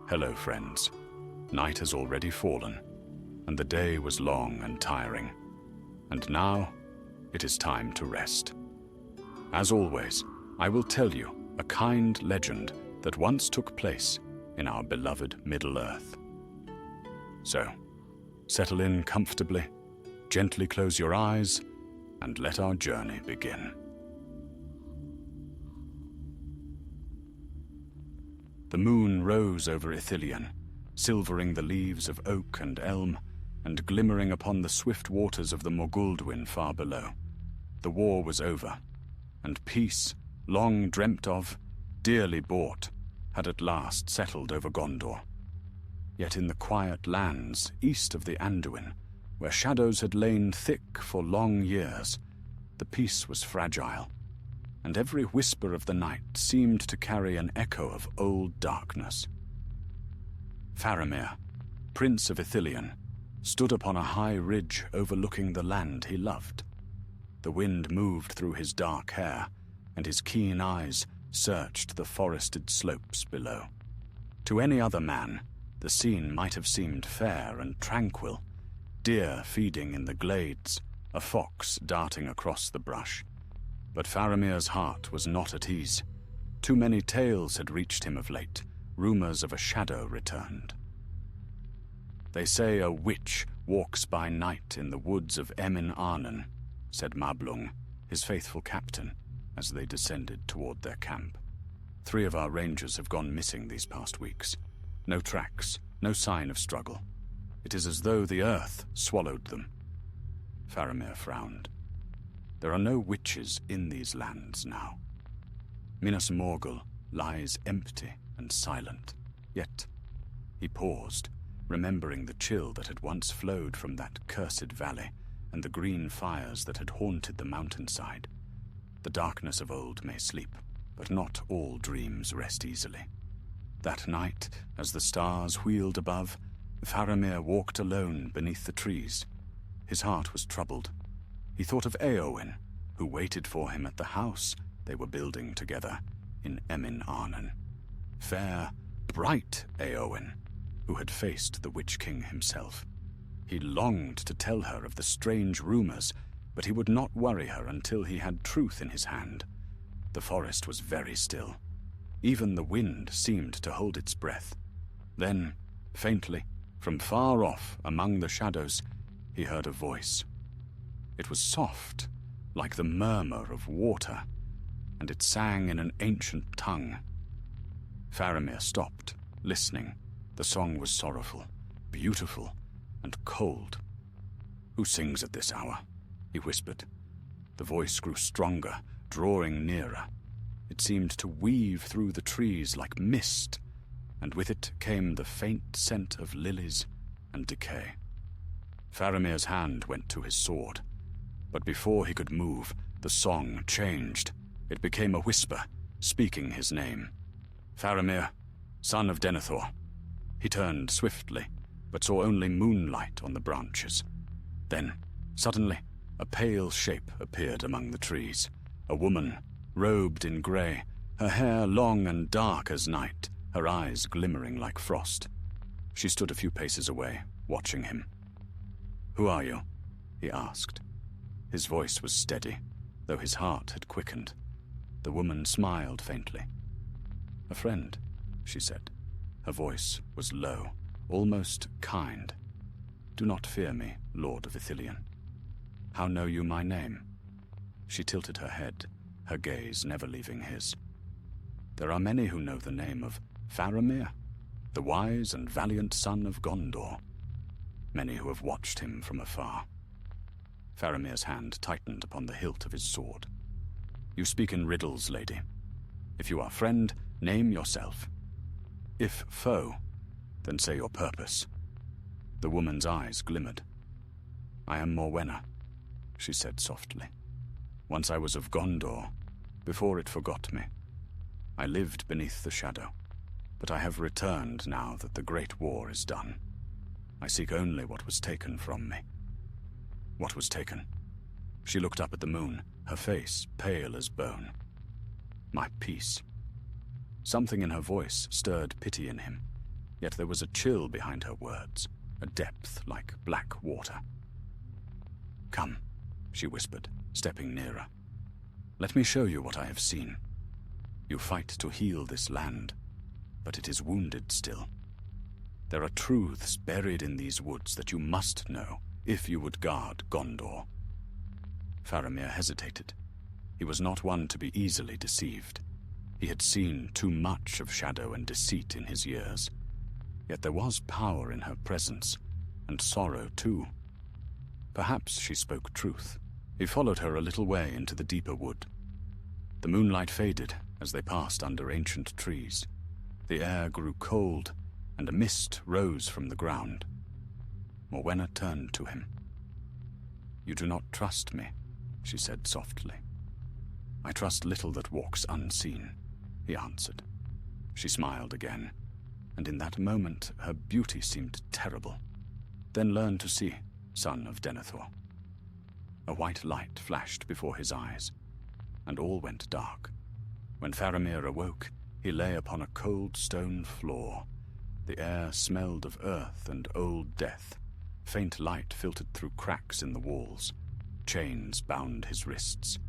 Hello, friends. Night has already fallen, and the day was long and tiring. And now, it is time to rest. As always, I will tell you a kind legend that once took place in our beloved Middle-earth. So, settle in comfortably, gently close your eyes, and let our journey begin. The moon rose over Ithilien, silvering the leaves of oak and elm, and glimmering upon the swift waters of the Morguldwyn far below. The war was over, and peace, long dreamt of, dearly bought, had at last settled over Gondor. Yet in the quiet lands east of the Anduin, where shadows had lain thick for long years, the peace was fragile, and every whisper of the night seemed to carry an echo of old darkness. Faramir, Prince of Ithilien, stood upon a high ridge overlooking the land he loved. The wind moved through his dark hair, and his keen eyes searched the forested slopes below. To any other man, the scene might have seemed fair and tranquil, deer feeding in the glades, a fox darting across the brush. But Faramir's heart was not at ease. Too many tales had reached him of late, rumors of a shadow returned. "They say a witch walks by night in the woods of Emin Arnon," said Mablung, his faithful captain, as they descended toward their camp. "3 of our rangers have gone missing these past weeks. No tracks, no sign of struggle. It is as though the earth swallowed them." Faramir frowned. "There are no witches in these lands now. Minas Morgul lies empty and silent. Yet," he paused, remembering the chill that had once flowed from that cursed valley and the green fires that had haunted the mountainside. "The darkness of old may sleep, but not all dreams rest easily." That night, as the stars wheeled above, Faramir walked alone beneath the trees. His heart was troubled. He thought of Éowyn, who waited for him at the house they were building together in Emin Arnon. Fair, bright Éowyn, who had faced the Witch King himself. He longed to tell her of the strange rumors, but he would not worry her until he had truth in his hand. The forest was very still. Even the wind seemed to hold its breath. Then, faintly, from far off among the shadows, he heard a voice. It was soft, like the murmur of water, and it sang in an ancient tongue. Faramir stopped, listening. The song was sorrowful, beautiful, and cold. "Who sings at this hour?" he whispered. The voice grew stronger, drawing nearer. It seemed to weave through the trees like mist, and with it came the faint scent of lilies and decay. Faramir's hand went to his sword, but before he could move, the song changed. It became a whisper, speaking his name. "Faramir, son of Denethor." He turned swiftly, but saw only moonlight on the branches. Then, suddenly, a pale shape appeared among the trees. A woman, robed in grey, her hair long and dark as night, her eyes glimmering like frost. She stood a few paces away, watching him. "Who are you?" he asked. His voice was steady, though his heart had quickened. The woman smiled faintly. "A friend," she said. Her voice was low, almost kind. "Do not fear me, Lord of Ithilien. How know you my name?" She tilted her head, her gaze never leaving his. "There are many who know the name of Faramir, the wise and valiant son of Gondor. Many who have watched him from afar." Faramir's hand tightened upon the hilt of his sword. "You speak in riddles, lady. If you are friend, name yourself. If foe, then say your purpose." The woman's eyes glimmered. "I am Morwenna," she said softly. "Once I was of Gondor, before it forgot me. I lived beneath the shadow, but I have returned now that the great war is done. I seek only what was taken from me." "What was taken?" She looked up at the moon, her face pale as bone. "My peace." Something in her voice stirred pity in him. yet there was a chill behind her words, a depth like black water. "Come," she whispered, stepping nearer. "Let me show you what I have seen. You fight to heal this land, but it is wounded still. There are truths buried in these woods that you must know if you would guard Gondor." Faramir hesitated. He was not one to be easily deceived. He had seen too much of shadow and deceit in his years. Yet there was power in her presence, and sorrow too. Perhaps she spoke truth. He followed her a little way into the deeper wood. The moonlight faded as they passed under ancient trees. The air grew cold, and a mist rose from the ground. Morwenna turned to him. "You do not trust me," she said softly. "I trust little that walks unseen," he answered. She smiled again, and in that moment her beauty seemed terrible. "Then learn to see, son of Denethor." A white light flashed before his eyes, and all went dark. When Faramir awoke, he lay upon a cold stone floor. The air smelled of earth and old death. Faint light filtered through cracks in the walls. Chains bound his wrists.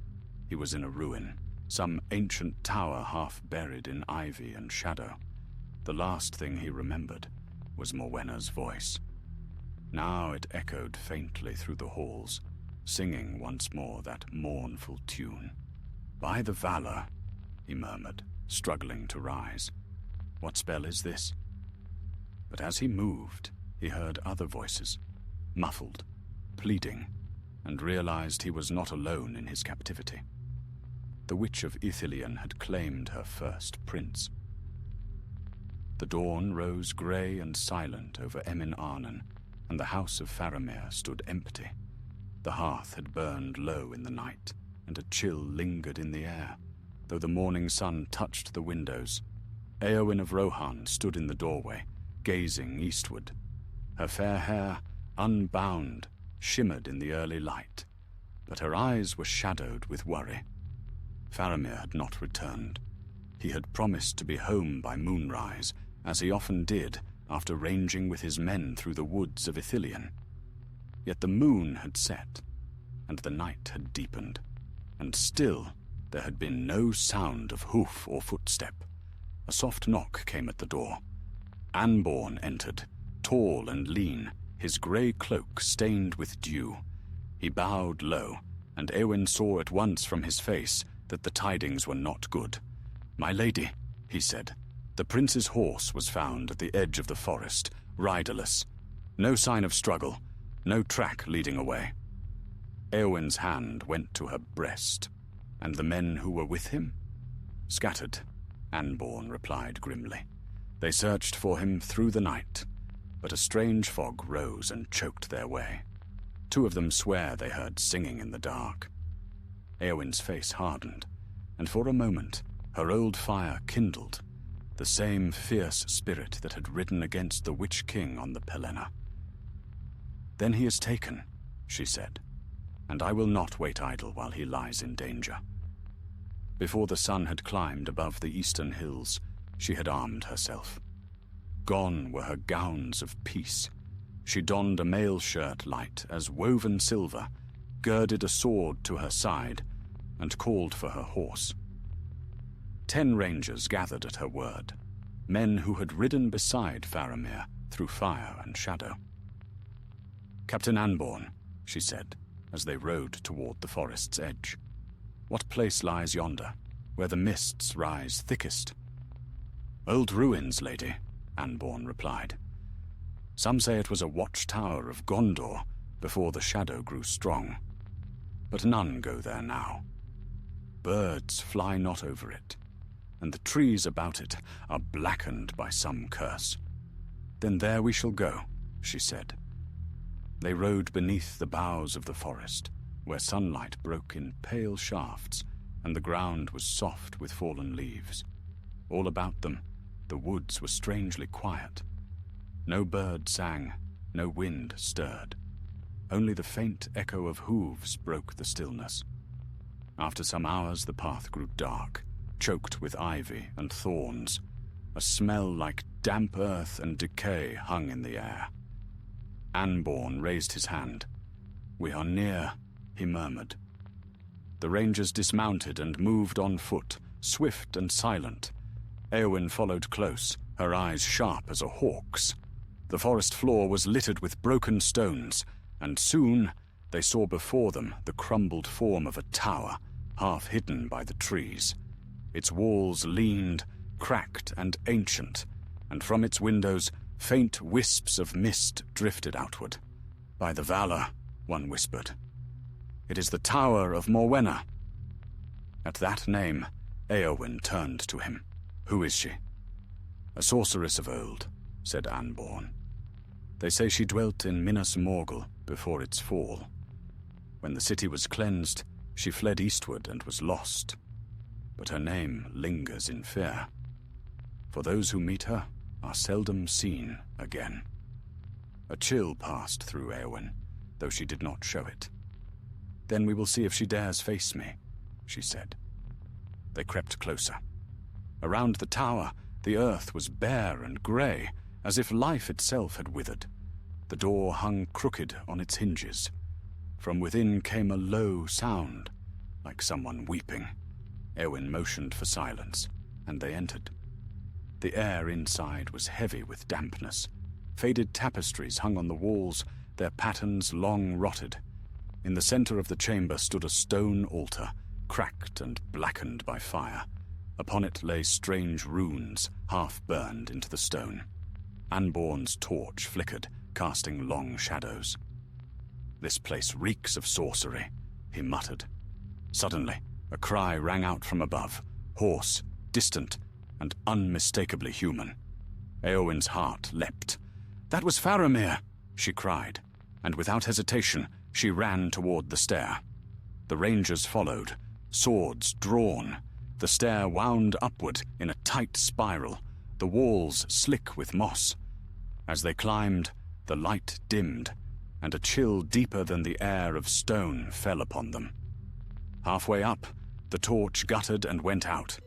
He was in a ruin, some ancient tower half buried in ivy and shadow. The last thing he remembered was Morwenna's voice. Now it echoed faintly through the halls, singing once more that mournful tune. "By the valor," he murmured, struggling to rise. "What spell is this?" But as he moved, he heard other voices, muffled, pleading, and realized he was not alone in his captivity. The Witch of Ithilien had claimed her first prince. The dawn rose grey and silent over Emin Arnon, and the house of Faramir stood empty. The hearth had burned low in the night, and a chill lingered in the air, though the morning sun touched the windows. Eowyn of Rohan stood in the doorway, gazing eastward. Her fair hair, unbound, shimmered in the early light, but her eyes were shadowed with worry. Faramir had not returned. He had promised to be home by moonrise, as he often did after ranging with his men through the woods of Ithilien. Yet the moon had set, and the night had deepened, and still there had been no sound of hoof or footstep. A soft knock came at the door. Anborn entered, tall and lean, his grey cloak stained with dew. He bowed low, and Eowyn saw at once from his face that the tidings were not good. "My lady," he said, "the prince's horse was found at the edge of the forest, riderless. No sign of struggle, no track leading away." Eowyn's hand went to her breast. "And the men who were with him?" "Scattered," Anborn replied grimly. "They searched for him through the night, but a strange fog rose and choked their way. 2 of them swear they heard singing in the dark." Eowyn's face hardened, and for a moment her old fire kindled, the same fierce spirit that had ridden against the Witch King on the Pelennor. "Then he is taken," she said, "and I will not wait idle while he lies in danger." Before the sun had climbed above the eastern hills, she had armed herself. Gone were her gowns of peace. She donned a mail shirt light as woven silver, girded a sword to her side, and called for her horse. 10 rangers gathered at her word, men who had ridden beside Faramir through fire and shadow. "Captain Anborn," she said, as they rode toward the forest's edge, "what place lies yonder, where the mists rise thickest?" "Old ruins, lady," Anborn replied. "Some say it was a watchtower of Gondor before the shadow grew strong, but none go there now. Birds fly not over it, and the trees about it are blackened by some curse." "Then there we shall go," she said. They rode beneath the boughs of the forest, where sunlight broke in pale shafts, and the ground was soft with fallen leaves. All about them, the woods were strangely quiet. No bird sang, no wind stirred. Only the faint echo of hooves broke the stillness. After some hours the path grew dark, choked with ivy and thorns. A smell like damp earth and decay hung in the air. Anborn raised his hand. "We are near," he murmured. The rangers dismounted and moved on foot, swift and silent. Éowyn followed close, her eyes sharp as a hawk's. The forest floor was littered with broken stones, and soon they saw before them the crumbled form of a tower, half hidden by the trees. Its walls leaned, cracked and ancient, and from its windows faint wisps of mist drifted outward. "By the valor," one whispered. "It is the tower of Morwenna." At that name, Éowyn turned to him. "Who is she?" "A sorceress of old," said Anborn. "They say she dwelt in Minas Morgul before its fall. When the city was cleansed, she fled eastward and was lost. But her name lingers in fear. For those who meet her are seldom seen again." A chill passed through Éowyn, though she did not show it. "Then we will see if she dares face me," she said. They crept closer. Around the tower, the earth was bare and grey, as if life itself had withered. The door hung crooked on its hinges. From within came a low sound, like someone weeping. Éowyn motioned for silence, and they entered. The air inside was heavy with dampness. Faded tapestries hung on the walls, their patterns long rotted. In the center of the chamber stood a stone altar, cracked and blackened by fire. Upon it lay strange runes, half burned into the stone. Anborn's torch flickered, casting long shadows. "This place reeks of sorcery," he muttered. Suddenly, a cry rang out from above, hoarse, distant, and unmistakably human. Éowyn's heart leapt. "That was Faramir!" she cried, and without hesitation, she ran toward the stair. The rangers followed, swords drawn. The stair wound upward in a tight spiral, the walls slick with moss. As they climbed, the light dimmed, and a chill deeper than the air of stone fell upon them. Halfway up, the torch guttered and went out.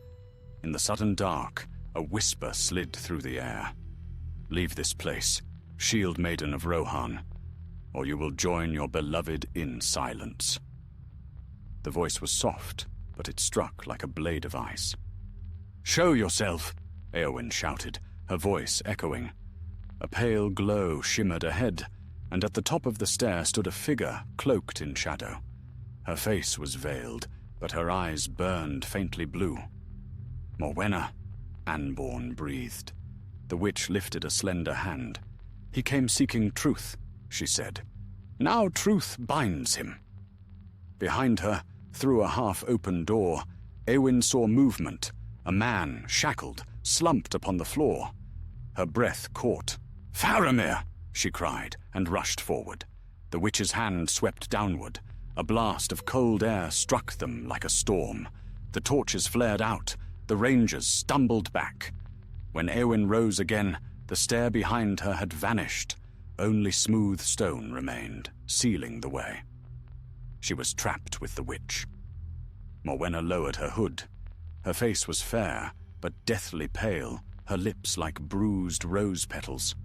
In the sudden dark, a whisper slid through the air. "Leave this place, shield maiden of Rohan, or you will join your beloved in silence." The voice was soft, but it struck like a blade of ice. "Show yourself!" Éowyn shouted, her voice echoing. A pale glow shimmered ahead, and at the top of the stair stood a figure cloaked in shadow. Her face was veiled, but her eyes burned faintly blue. "Morwenna," Anborn breathed. The witch lifted a slender hand. "He came seeking truth," she said. "Now truth binds him." Behind her, through a half-open door, Éowyn saw movement. A man, shackled, slumped upon the floor. Her breath caught. "Faramir!" she cried, and rushed forward. The witch's hand swept downward. A blast of cold air struck them like a storm. The torches flared out. The rangers stumbled back. When Éowyn rose again, the stair behind her had vanished. Only smooth stone remained, sealing the way. She was trapped with the witch. Morwenna lowered her hood. Her face was fair, but deathly pale, her lips like bruised rose petals.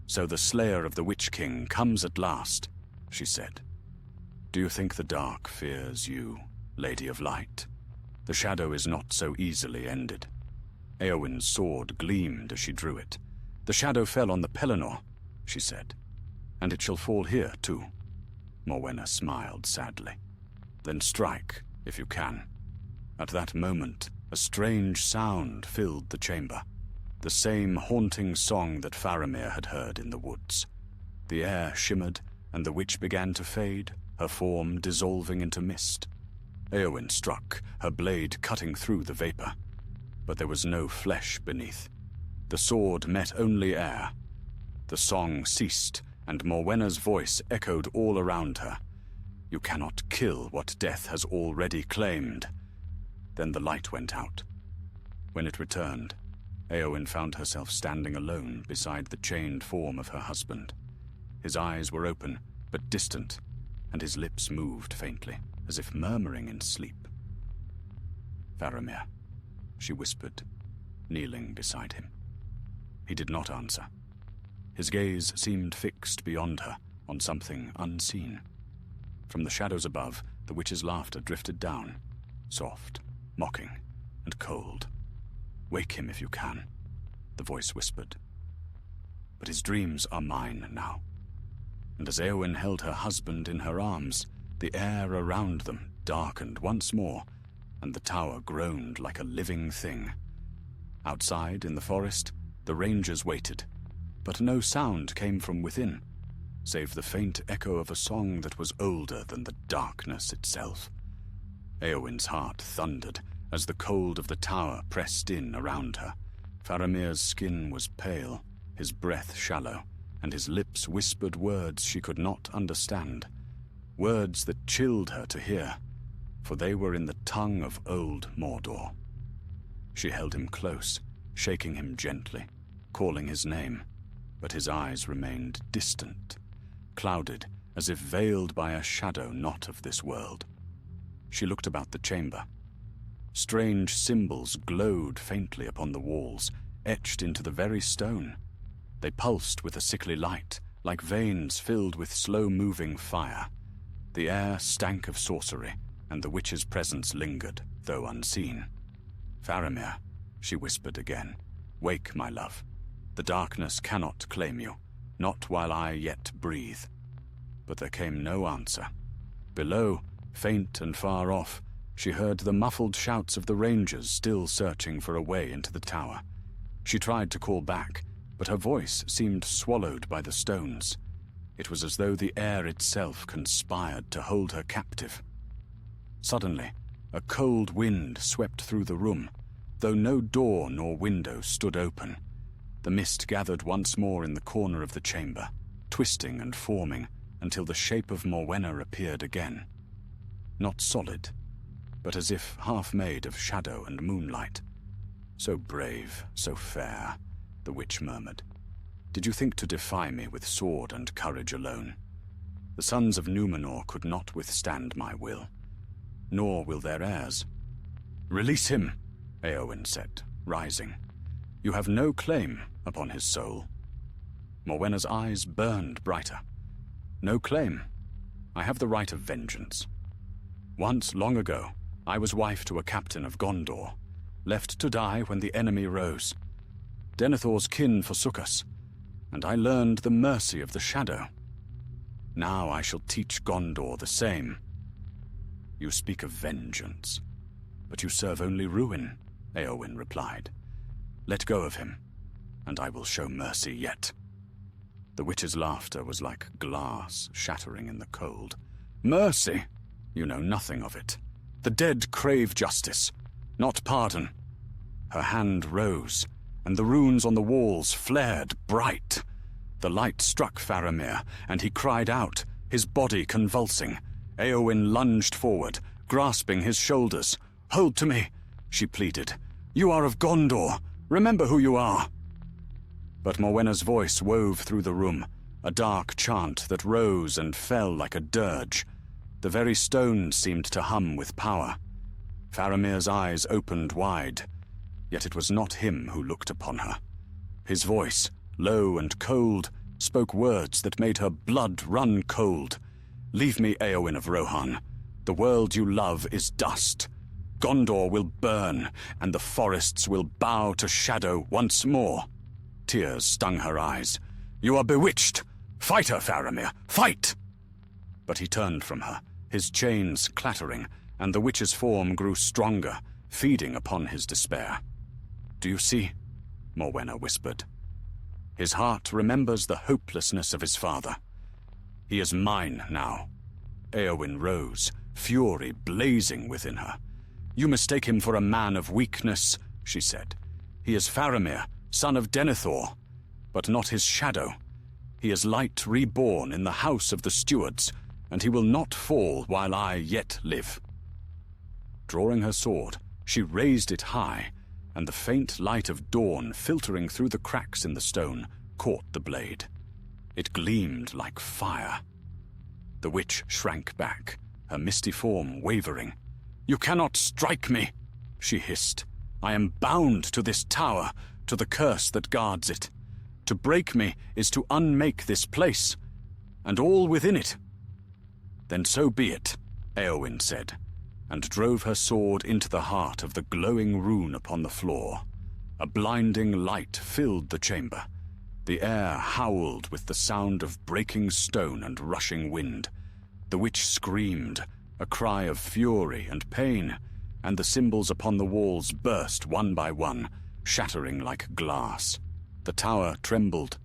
"So the slayer of the Witch King comes at last," she said. "Do you think the dark fears you, Lady of Light? The shadow is not so easily ended." Éowyn's sword gleamed as she drew it. "The shadow fell on the Pelennor," she said. "And it shall fall here, too." Morwenna smiled sadly. "Then strike, if you can." At that moment, a strange sound filled the chamber. The same haunting song that Faramir had heard in the woods. The air shimmered, and the witch began to fade, her form dissolving into mist. Éowyn struck, her blade cutting through the vapor. But there was no flesh beneath. The sword met only air. The song ceased, and Morwenna's voice echoed all around her. "You cannot kill what death has already claimed." Then the light went out. When it returned, Éowyn found herself standing alone beside the chained form of her husband. His eyes were open, but distant, and his lips moved faintly, as if murmuring in sleep. "Faramir," she whispered, kneeling beside him. He did not answer. His gaze seemed fixed beyond her, on something unseen. From the shadows above, the witch's laughter drifted down, soft, mocking, and cold. "Wake him if you can," the voice whispered. But his dreams are mine now. And as Éowyn held her husband in her arms, the air around them darkened once more, and the tower groaned like a living thing. Outside, in the forest, the rangers waited, but no sound came from within, save the faint echo of a song that was older than the darkness itself. Éowyn's heart thundered as the cold of the tower pressed in around her. Faramir's skin was pale, his breath shallow, and his lips whispered words she could not understand, words that chilled her to hear, for they were in the tongue of old Mordor. She held him close, shaking him gently, calling his name, but his eyes remained distant, clouded as if veiled by a shadow not of this world. She looked about the chamber. Strange symbols glowed faintly upon the walls, etched into the very stone. They pulsed with a sickly light, like veins filled with slow-moving fire. The air stank of sorcery, and the witch's presence lingered, though unseen. "Faramir," she whispered again, "wake, my love. The darkness cannot claim you, not while I yet breathe." But there came no answer. Below, faint and far off, she heard the muffled shouts of the rangers still searching for a way into the tower. She tried to call back, but her voice seemed swallowed by the stones. It was as though the air itself conspired to hold her captive. Suddenly, a cold wind swept through the room, though no door nor window stood open. The mist gathered once more in the corner of the chamber, twisting and forming until the shape of Morwenna appeared again. Not solid, but as if half made of shadow and moonlight. "So brave, so fair," the witch murmured. "Did you think to defy me with sword and courage alone? The sons of Númenor could not withstand my will, nor will their heirs." "Release him," Éowyn said, rising. "You have no claim upon his soul." Morwenna's eyes burned brighter. "No claim. I have the right of vengeance. Once, long ago, I was wife to a captain of Gondor, left to die when the enemy rose. Denethor's kin forsook us, and I learned the mercy of the shadow. Now I shall teach Gondor the same." "You speak of vengeance, but you serve only ruin," Éowyn replied. "Let go of him, and I will show mercy yet." The witch's laughter was like glass shattering in the cold. "Mercy? You know nothing of it. The dead crave justice, not pardon." Her hand rose, and the runes on the walls flared bright. The light struck Faramir, and he cried out, his body convulsing. Éowyn lunged forward, grasping his shoulders. "Hold to me," she pleaded. "You are of Gondor. Remember who you are." But Morwenna's voice wove through the room, a dark chant that rose and fell like a dirge. The very stones seemed to hum with power. Faramir's eyes opened wide, yet it was not him who looked upon her. His voice, low and cold, spoke words that made her blood run cold. "Leave me, Éowyn of Rohan. The world you love is dust. Gondor will burn, and the forests will bow to shadow once more." Tears stung her eyes. "You are bewitched! Fight her, Faramir! Fight!" But he turned from her, his chains clattering, and the witch's form grew stronger, feeding upon his despair. "Do you see?" Morwenna whispered. "His heart remembers the hopelessness of his father. He is mine now." Éowyn rose, fury blazing within her. "You mistake him for a man of weakness," she said. "He is Faramir, son of Denethor, but not his shadow. He is light reborn in the house of the stewards, and he will not fall while I yet live." Drawing her sword, she raised it high, and the faint light of dawn filtering through the cracks in the stone caught the blade. It gleamed like fire. The witch shrank back, her misty form wavering. "You cannot strike me," she hissed. I am bound to this tower, to the curse that guards it. To break me is to unmake this place, and all within it." "Then so be it," Éowyn said, and drove her sword into the heart of the glowing rune upon the floor. A blinding light filled the chamber. The air howled with the sound of breaking stone and rushing wind. The witch screamed, a cry of fury and pain, and the symbols upon the walls burst one by one, shattering like glass. The tower trembled.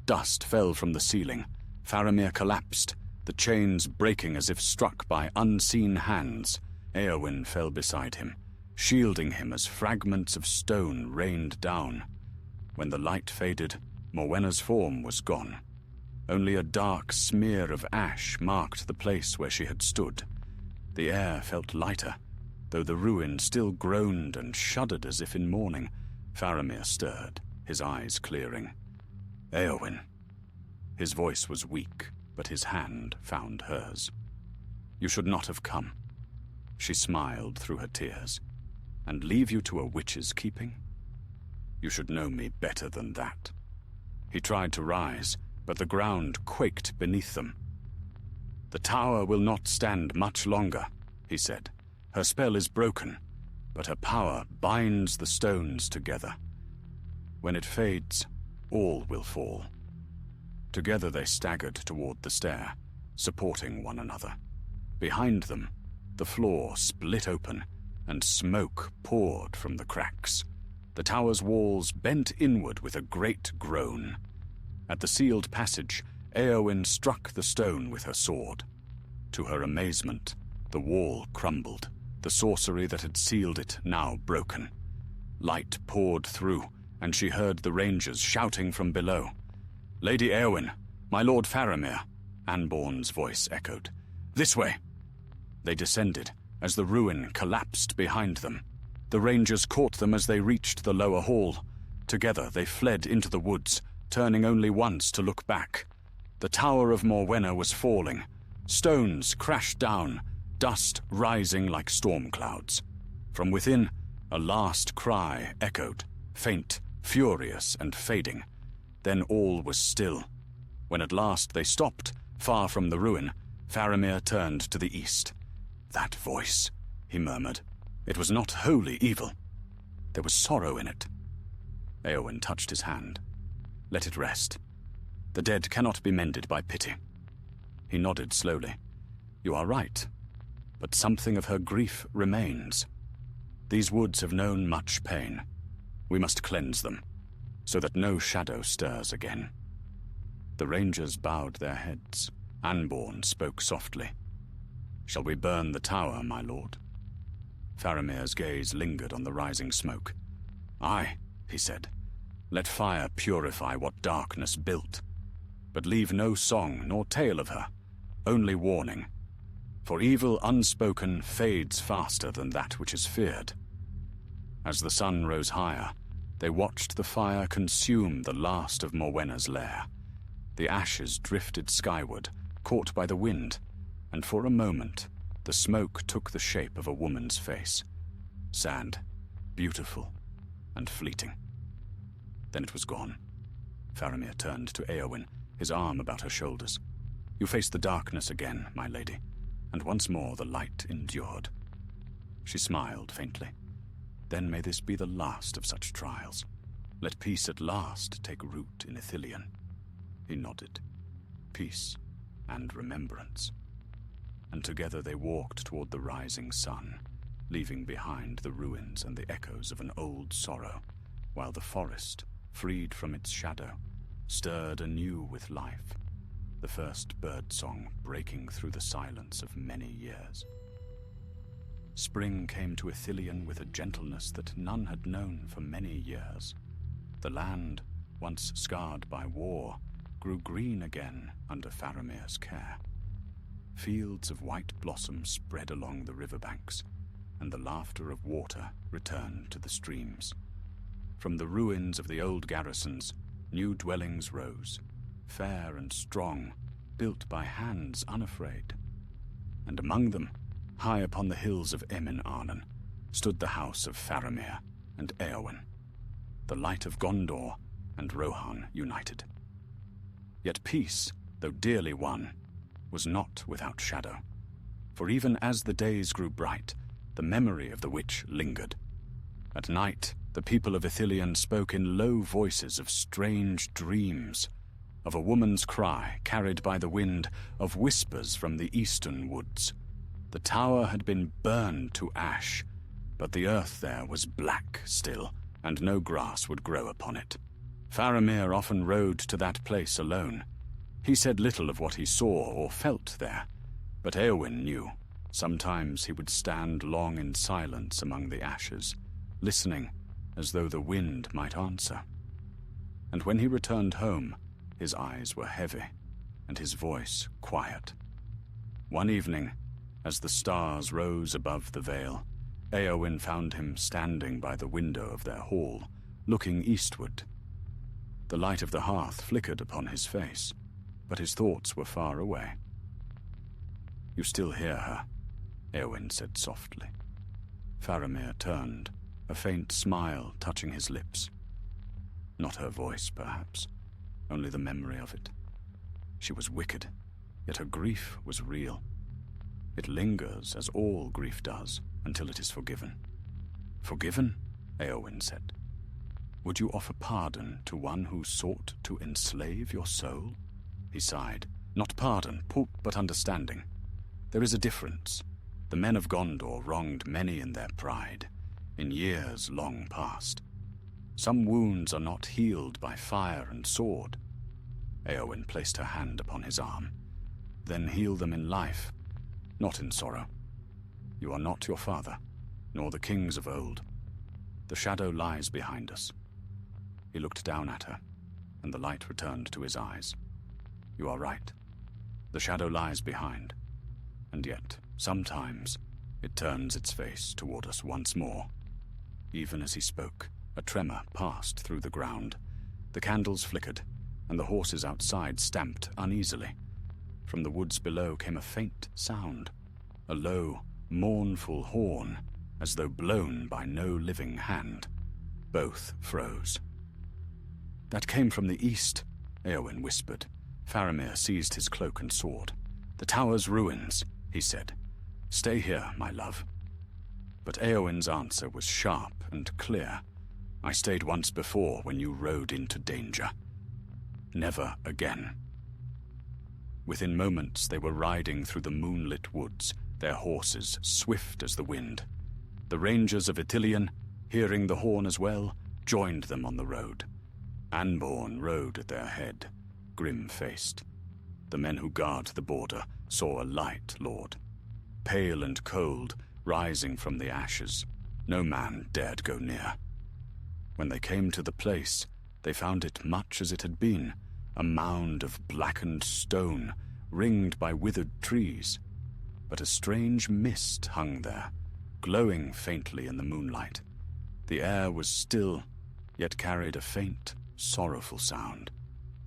Dust fell from the ceiling. Faramir collapsed, the chains breaking as if struck by unseen hands. Éowyn fell beside him, shielding him as fragments of stone rained down. When the light faded, Morwenna's form was gone. Only a dark smear of ash marked the place where she had stood. The air felt lighter, though the ruin still groaned and shuddered as if in mourning. Faramir stirred, his eyes clearing. "Éowyn." His voice was weak, but his hand found hers. "You should not have come." She smiled through her tears. "And leave you to a witch's keeping? You should know me better than that." He tried to rise, but the ground quaked beneath them. "The tower will not stand much longer," he said. "Her spell is broken, but her power binds the stones together. When it fades, all will fall." Together they staggered toward the stair, supporting one another. Behind them, the floor split open, and smoke poured from the cracks. The tower's walls bent inward with a great groan. At the sealed passage, Éowyn struck the stone with her sword. To her amazement, the wall crumbled, the sorcery that had sealed it now broken. Light poured through, and she heard the rangers shouting from below. "Lady Éowyn, my lord Faramir," Anborn's voice echoed. "This way." They descended, as the ruin collapsed behind them. The rangers caught them as they reached the lower hall. Together they fled into the woods, turning only once to look back. The tower of Morwenna was falling. Stones crashed down, dust rising like storm clouds. From within, a last cry echoed, faint, furious, and fading. Then all was still. When at last they stopped, far from the ruin, Faramir turned to the east. "That voice," he murmured. "It was not wholly evil. There was sorrow in it." Éowyn touched his hand. "Let it rest. The dead cannot be mended by pity." He nodded slowly. "You are right, but something of her grief remains. These woods have known much pain. We must cleanse them, so that no shadow stirs again." The rangers bowed their heads. Anborn spoke softly. "Shall we burn the tower, my lord?" Faramir's gaze lingered on the rising smoke. "Aye," he said. "Let fire purify what darkness built. But leave no song nor tale of her, only warning. For evil unspoken fades faster than that which is feared." As the sun rose higher, they watched the fire consume the last of Morwenna's lair. The ashes drifted skyward, caught by the wind, and for a moment, the smoke took the shape of a woman's face. Sad, beautiful, and fleeting. Then it was gone. Faramir turned to Éowyn, his arm about her shoulders. "You face the darkness again, my lady," and once more the light endured. She smiled faintly. "Then may this be the last of such trials. Let peace at last take root in Ithilien." He nodded. Peace and remembrance. And together they walked toward the rising sun, leaving behind the ruins and the echoes of an old sorrow, while the forest, freed from its shadow, stirred anew with life, the first birdsong breaking through the silence of many years. Spring came to Ithilien with a gentleness that none had known for many years. The land, once scarred by war, grew green again under Faramir's care. Fields of white blossom spread along the riverbanks, and the laughter of water returned to the streams. From the ruins of the old garrisons, new dwellings rose, fair and strong, built by hands unafraid. And among them, high upon the hills of Emin Arnon, stood the house of Faramir, and Éowyn, the light of Gondor and Rohan united. Yet peace, though dearly won, was not without shadow, for even as the days grew bright, the memory of the witch lingered. At night, the people of Ithilien spoke in low voices of strange dreams, of a woman's cry carried by the wind, of whispers from the eastern woods. The tower had been burned to ash, but the earth there was black still, and no grass would grow upon it. Faramir often rode to that place alone. He said little of what he saw or felt there, but Éowyn knew. Sometimes he would stand long in silence among the ashes, listening as though the wind might answer. And when he returned home, his eyes were heavy, and his voice quiet. One evening, as the stars rose above the vale, Éowyn found him standing by the window of their hall, looking eastward. The light of the hearth flickered upon his face, but his thoughts were far away. "You still hear her," Éowyn said softly. Faramir turned, a faint smile touching his lips. Not her voice, perhaps, only the memory of it. She was wicked, yet her grief was real. It lingers, as all grief does, until it is forgiven. "Forgiven?" Éowyn said. "Would you offer pardon to one who sought to enslave your soul?" He sighed. "Not pardon, but understanding. There is a difference. The men of Gondor wronged many in their pride, in years long past. Some wounds are not healed by fire and sword." Éowyn placed her hand upon his arm. "Then heal them in life, not in sorrow. You are not your father, nor the kings of old. The shadow lies behind us." He looked down at her, and the light returned to his eyes. "You are right. The shadow lies behind, and yet, sometimes, it turns its face toward us once more." Even as he spoke, a tremor passed through the ground. The candles flickered, and the horses outside stamped uneasily. From the woods below came a faint sound, a low, mournful horn, as though blown by no living hand. Both froze. "That came from the east," Éowyn whispered. Faramir seized his cloak and sword. "The tower's ruins," he said. "Stay here, my love." But Éowyn's answer was sharp and clear. "I stayed once before when you rode into danger. Never again." Within moments they were riding through the moonlit woods, their horses swift as the wind. The rangers of Ithilien, hearing the horn as well, joined them on the road. Anborn rode at their head, grim-faced. The men who guard the border saw a light lord, pale and cold, rising from the ashes. No man dared go near. When they came to the place, they found it much as it had been, a mound of blackened stone, ringed by withered trees. But a strange mist hung there, glowing faintly in the moonlight. The air was still, yet carried a faint, sorrowful sound,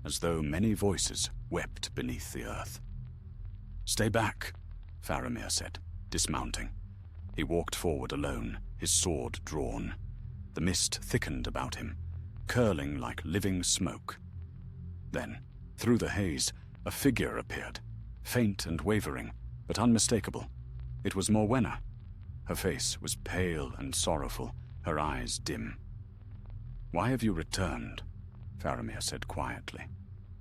as though many voices wept beneath the earth. "Stay back," Faramir said, dismounting. He walked forward alone, his sword drawn. The mist thickened about him, curling like living smoke. Then, through the haze, a figure appeared, faint and wavering, but unmistakable. It was Morwenna. Her face was pale and sorrowful, her eyes dim. "Why have you returned?" Faramir said quietly.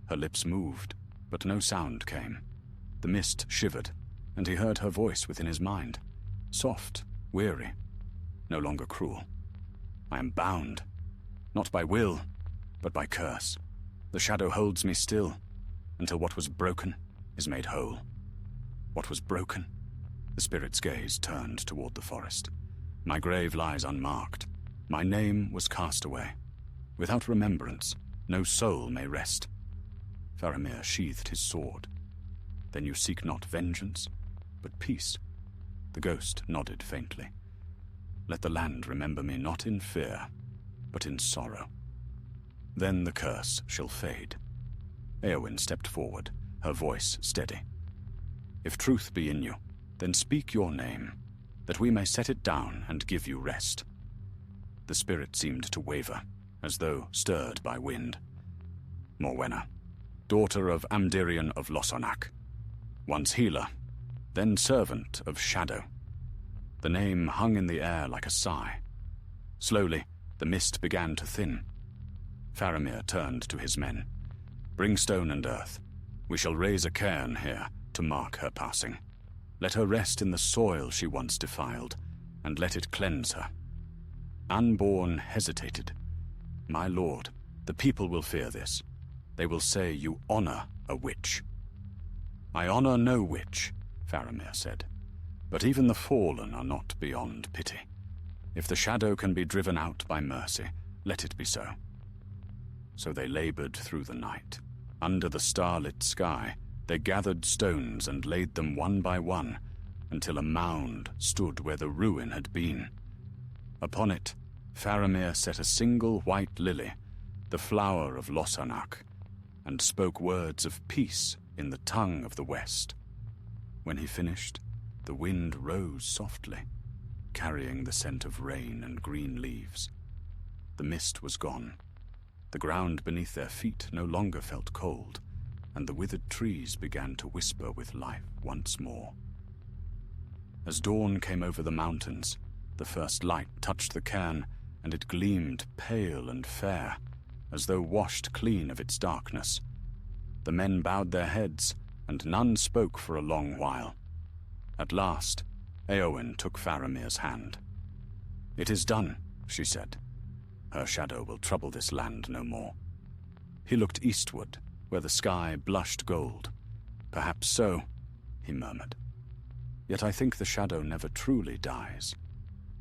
Her lips moved, but no sound came. The mist shivered, and he heard her voice within his mind. Soft, weary, no longer cruel. "I am bound, not by will, but by curse. The shadow holds me still, until what was broken is made whole." "What was broken?" The spirit's gaze turned toward the forest. "My grave lies unmarked. My name was cast away. Without remembrance, no soul may rest." Faramir sheathed his sword. "Then you seek not vengeance, but peace?" The ghost nodded faintly. "Let the land remember me not in fear, but in sorrow. Then the curse shall fade." Éowyn stepped forward, her voice steady. "If truth be in you, then speak your name, that we may set it down and give you rest." The spirit seemed to waver, as though stirred by wind. Morwenna, daughter of Amdirian of Losonak, once healer, then servant of Shadow. The name hung in the air like a sigh. Slowly, the mist began to thin. Faramir turned to his men. "Bring stone and earth. We shall raise a cairn here to mark her passing. Let her rest in the soil she once defiled, and let it cleanse her." Unborn hesitated. "My lord, the people will fear this. They will say you honor a witch." "I honor no witch," Faramir said. "But even the fallen are not beyond pity. If the shadow can be driven out by mercy, let it be so." So they labored through the night. Under the starlit sky, they gathered stones and laid them one by one, until a mound stood where the ruin had been. Upon it, Faramir set a single white lily, the flower of Losanak, and spoke words of peace in the tongue of the west. When he finished, the wind rose softly, carrying the scent of rain and green leaves. The mist was gone. The ground beneath their feet no longer felt cold, and the withered trees began to whisper with life once more. As dawn came over the mountains, the first light touched the cairn, and it gleamed pale and fair, as though washed clean of its darkness. The men bowed their heads, and none spoke for a long while. At last, Éowyn took Faramir's hand. "It is done," she said. "Her shadow will trouble this land no more." He looked eastward, where the sky blushed gold. "Perhaps so," he murmured. "Yet I think the shadow never truly dies.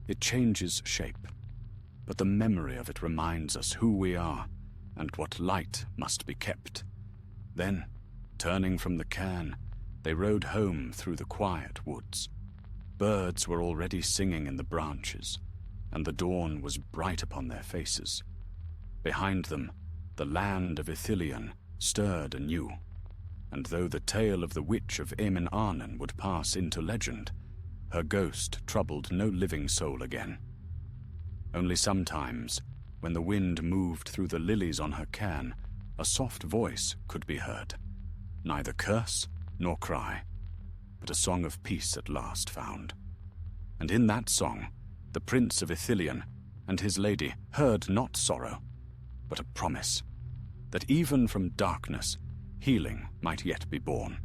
It changes shape, but the memory of it reminds us who we are and what light must be kept." Then, turning from the cairn, they rode home through the quiet woods. Birds were already singing in the branches, and the dawn was bright upon their faces. Behind them, the land of Ithilien stirred anew, and though the tale of the witch of Emin Arnon would pass into legend, her ghost troubled no living soul again. Only sometimes, when the wind moved through the lilies on her cairn, a soft voice could be heard, neither curse nor cry, but a song of peace at last found. And in that song, the Prince of Ithilien and his lady heard not sorrow, but a promise, that even from darkness, healing might yet be born.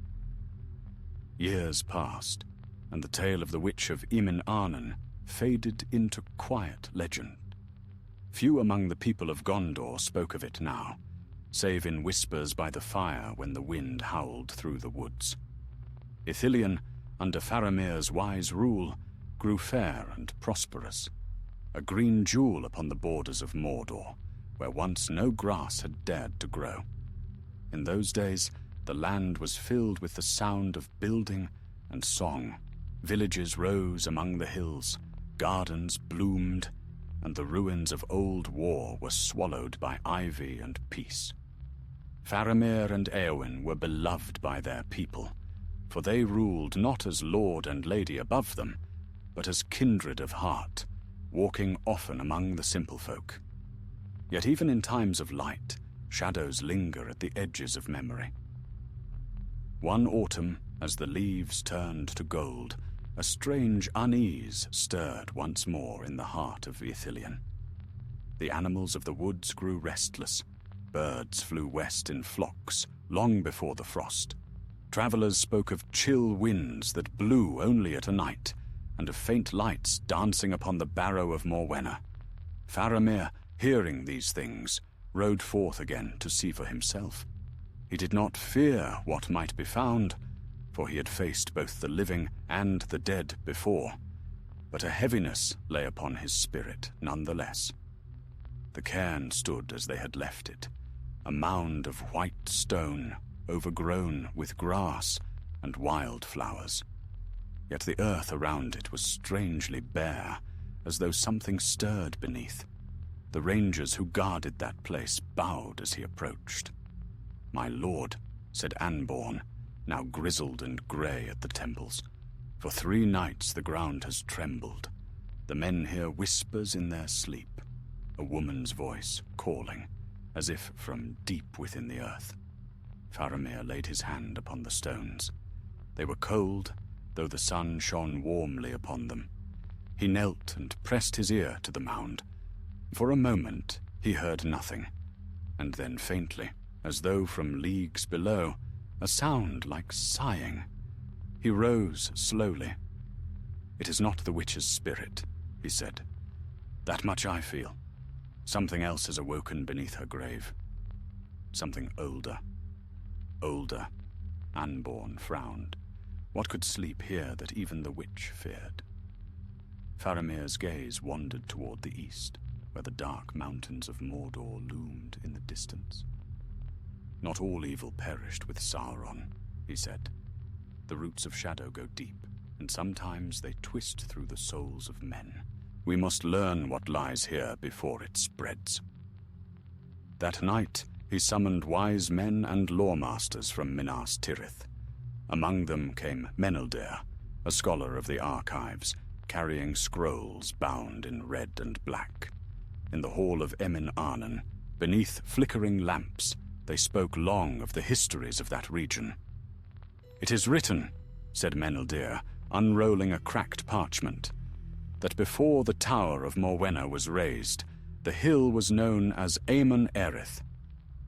Years passed, and the tale of the witch of Emin Arnon faded into quiet legend. Few among the people of Gondor spoke of it now, save in whispers by the fire when the wind howled through the woods. Ithilien, under Faramir's wise rule, grew fair and prosperous, a green jewel upon the borders of Mordor, where once no grass had dared to grow. In those days, the land was filled with the sound of building and song. Villages rose among the hills, gardens bloomed, and the ruins of old war were swallowed by ivy and peace. Faramir and Éowyn were beloved by their people, for they ruled not as lord and lady above them, but as kindred of heart, walking often among the simple folk. Yet even in times of light, shadows linger at the edges of memory. One autumn, as the leaves turned to gold, a strange unease stirred once more in the heart of Ithilien. The animals of the woods grew restless. Birds flew west in flocks, long before the frost. Travelers spoke of chill winds that blew only at a night, and of faint lights dancing upon the barrow of Morwenna. Faramir, hearing these things, rode forth again to see for himself. He did not fear what might be found, for he had faced both the living and the dead before, but a heaviness lay upon his spirit nonetheless. The cairn stood as they had left it, a mound of white stone overgrown with grass and wild flowers. Yet the earth around it was strangely bare, as though something stirred beneath. The rangers who guarded that place bowed as he approached. "My lord," said Anborn, now grizzled and grey at the temples, "for 3 nights the ground has trembled. The men hear whispers in their sleep. a woman's voice calling, as if from deep within the earth. Faramir laid his hand upon the stones. They were cold, though the sun shone warmly upon them. He knelt and pressed his ear to the mound. For a moment he heard nothing, and then faintly, as though from leagues below, a sound like sighing. He rose slowly. "It is not the witch's spirit," he said. "That much I feel. Something else has awoken beneath her grave. Something older." Older. Anborn frowned. What could sleep here that even the witch feared? Faramir's gaze wandered toward the east, where the dark mountains of Mordor loomed in the distance. "Not all evil perished with Sauron," he said. "The roots of shadow go deep, and sometimes they twist through the souls of men. We must learn what lies here before it spreads." That night he summoned wise men and lawmasters from Minas Tirith. Among them came Meneldir, a scholar of the archives, carrying scrolls bound in red and black. In the hall of Emin Arnon, beneath flickering lamps, they spoke long of the histories of that region. "It is written," said Meneldir, unrolling a cracked parchment, "that before the tower of Morwenna was raised, the hill was known as Amon Erith,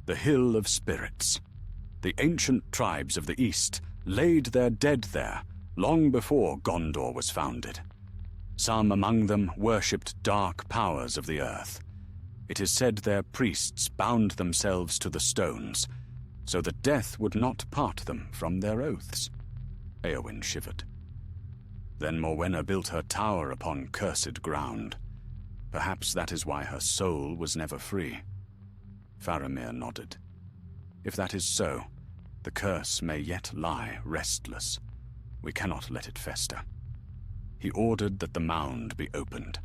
the Hill of Spirits. The ancient tribes of the East laid their dead there long before Gondor was founded. Some among them worshipped dark powers of the earth. It is said their priests bound themselves to the stones, so that death would not part them from their oaths." Éowyn shivered. "Then Morwenna built her tower upon cursed ground. Perhaps that is why her soul was never free." Faramir nodded. "If that is so, the curse may yet lie restless. We cannot let it fester." He ordered that the mound be opened.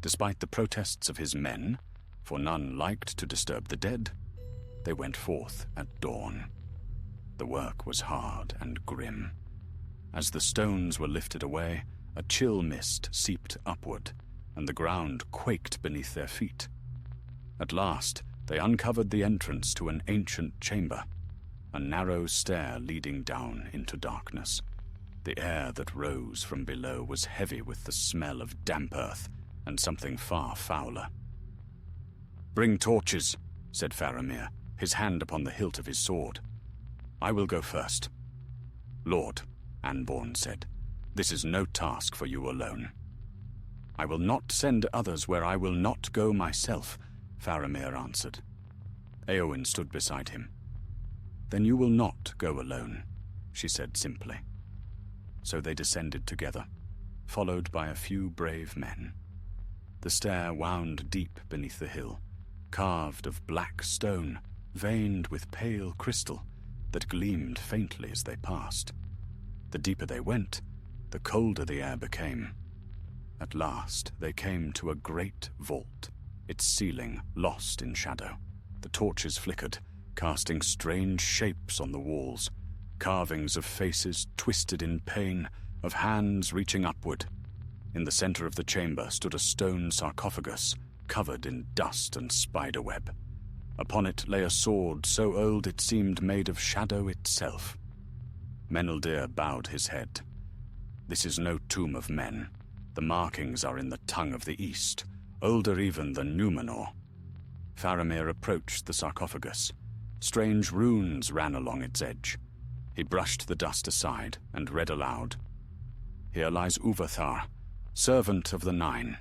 Despite the protests of his men, for none liked to disturb the dead, they went forth at dawn. The work was hard and grim. As the stones were lifted away, a chill mist seeped upward, and the ground quaked beneath their feet. At last, they uncovered the entrance to an ancient chamber, a narrow stair leading down into darkness. The air that rose from below was heavy with the smell of damp earth and something far fouler. "Bring torches," said Faramir, his hand upon the hilt of his sword. "I will go first." "Lord," Anborn said, "this is no task for you alone." "I will not send others where I will not go myself," Faramir answered. Éowyn stood beside him. "Then you will not go alone," she said simply. So they descended together, followed by a few brave men. The stair wound deep beneath the hill, carved of black stone, veined with pale crystal that gleamed faintly as they passed. The deeper they went, the colder the air became. At last they came to a great vault, its ceiling lost in shadow. The torches flickered, casting strange shapes on the walls, carvings of faces twisted in pain, of hands reaching upward. In the center of the chamber stood a stone sarcophagus, covered in dust and spiderweb. Upon it lay a sword so old it seemed made of shadow itself. Meneldir bowed his head. "This is no tomb of men. The markings are in the tongue of the East, older even than Númenor." Faramir approached the sarcophagus. Strange runes ran along its edge. He brushed the dust aside and read aloud. "Here lies Uvathar, servant of the Nine,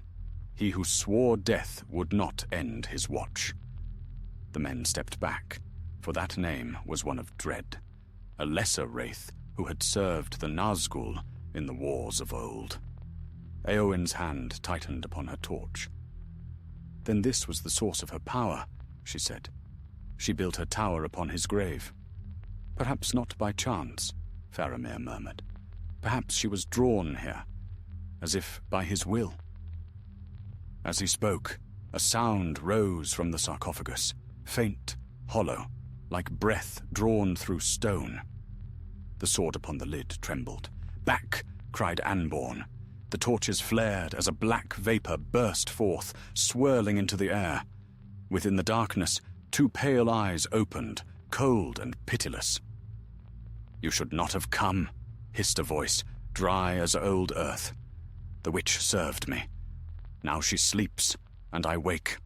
he who swore death would not end his watch." The men stepped back, for that name was one of dread, a lesser wraith who had served the Nazgûl in the wars of old. Éowyn's hand tightened upon her torch. "Then this was the source of her power," she said. "She built her tower upon his grave." "Perhaps not by chance," Faramir murmured. "Perhaps she was drawn here, as if by his will." As he spoke, a sound rose from the sarcophagus, faint, hollow, like breath drawn through stone. The sword upon the lid trembled. "Back!" cried Anborn. The torches flared as a black vapor burst forth, swirling into the air. Within the darkness, 2 pale eyes opened, cold and pitiless. "You should not have come," hissed a voice, dry as old earth. "The witch served me. Now she sleeps, and I wake."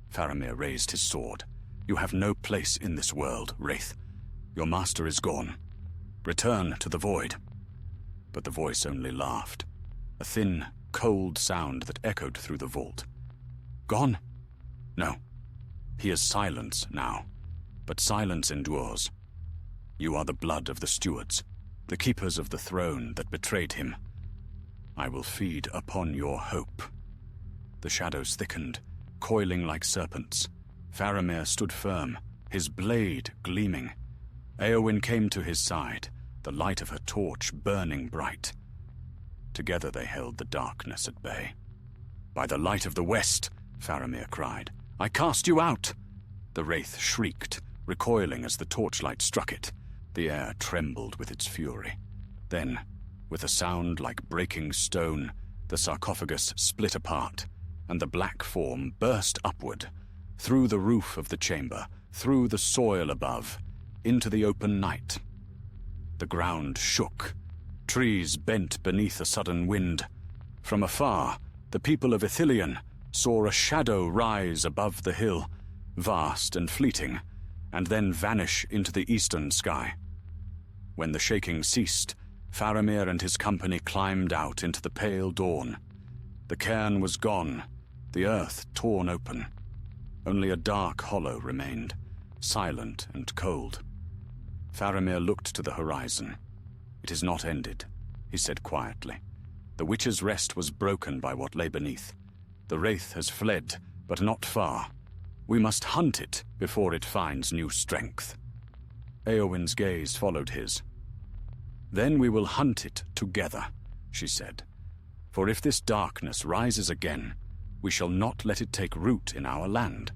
Faramir raised his sword. "You have no place in this world, Wraith. Your master is gone. Return to the void." But the voice only laughed, a thin, cold sound that echoed through the vault. "Gone? No. He is silence now, but silence endures. You are the blood of the stewards, the keepers of the throne that betrayed him. I will feed upon your hope." The shadows thickened, coiling like serpents. Faramir stood firm, his blade gleaming. Éowyn came to his side, the light of her torch burning bright. Together they held the darkness at bay. "By the light of the west," Faramir cried, "I cast you out!" The wraith shrieked, recoiling as the torchlight struck it. The air trembled with its fury. Then, with a sound like breaking stone, the sarcophagus split apart, and the black form burst upward, through the roof of the chamber, through the soil above, into the open night. The ground shook. Trees bent beneath a sudden wind. From afar, the people of Ithilien saw a shadow rise above the hill, vast and fleeting, and then vanish into the eastern sky. When the shaking ceased, Faramir and his company climbed out into the pale dawn. The cairn was gone, the earth torn open. Only a dark hollow remained, silent and cold. Faramir looked to the horizon. "It is not ended," he said quietly. "The witch's rest was broken by what lay beneath. The wraith has fled, but not far. We must hunt it before it finds new strength." Éowyn's gaze followed his. "Then we will hunt it together," she said. "For if this darkness rises again, we shall not let it take root in our land."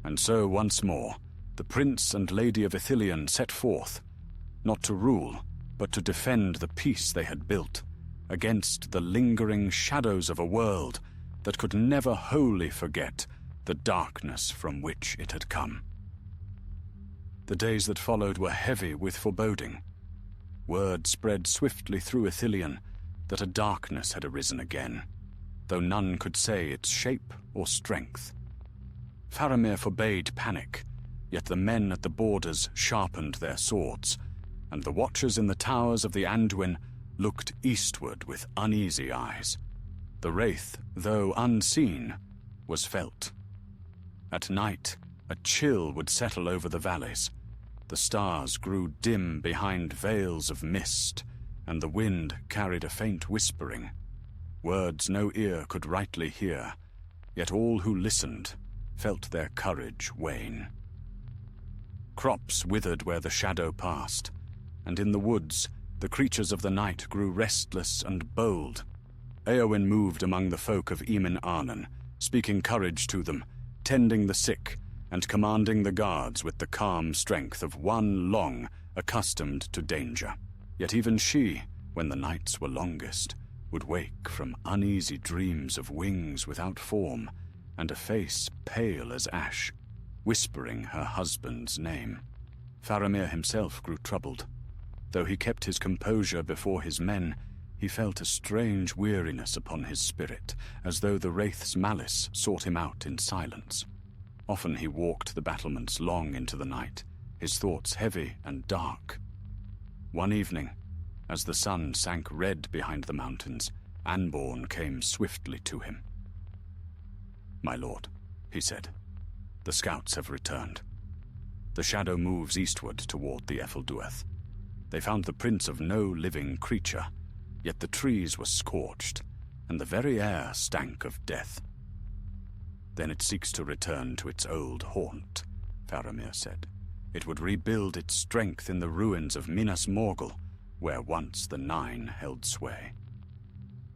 And so once more, the prince and lady of Ithilien set forth, not to rule, but to defend the peace they had built, against the lingering shadows of a world that could never wholly forget the darkness from which it had come. The days that followed were heavy with foreboding. Word spread swiftly through Ithilien that a darkness had arisen again, though none could say its shape or strength. Faramir forbade panic, yet the men at the borders sharpened their swords, and the watchers in the towers of the Anduin looked eastward with uneasy eyes. The wraith, though unseen, was felt. At night, a chill would settle over the valleys. The stars grew dim behind veils of mist, and the wind carried a faint whispering. Words no ear could rightly hear, yet all who listened felt their courage wane. Crops withered where the shadow passed, and in the woods the creatures of the night grew restless and bold. Éowyn moved among the folk of Emin Arnon, speaking courage to them, tending the sick, and commanding the guards with the calm strength of one long accustomed to danger. Yet even she, when the nights were longest, would wake from uneasy dreams of wings without form, and a face pale as ash, whispering her husband's name. Faramir himself grew troubled. Though he kept his composure before his men, he felt a strange weariness upon his spirit, as though the wraith's malice sought him out in silence. Often he walked the battlements long into the night, his thoughts heavy and dark. One evening, as the sun sank red behind the mountains, Anborn came swiftly to him. "My lord," he said, "the scouts have returned. The shadow moves eastward toward the Efeldueth. They found the prints of no living creature, yet the trees were scorched, and the very air stank of death." "Then it seeks to return to its old haunt," Faramir said. "It would rebuild its strength in the ruins of Minas Morgul, where once the Nine held sway."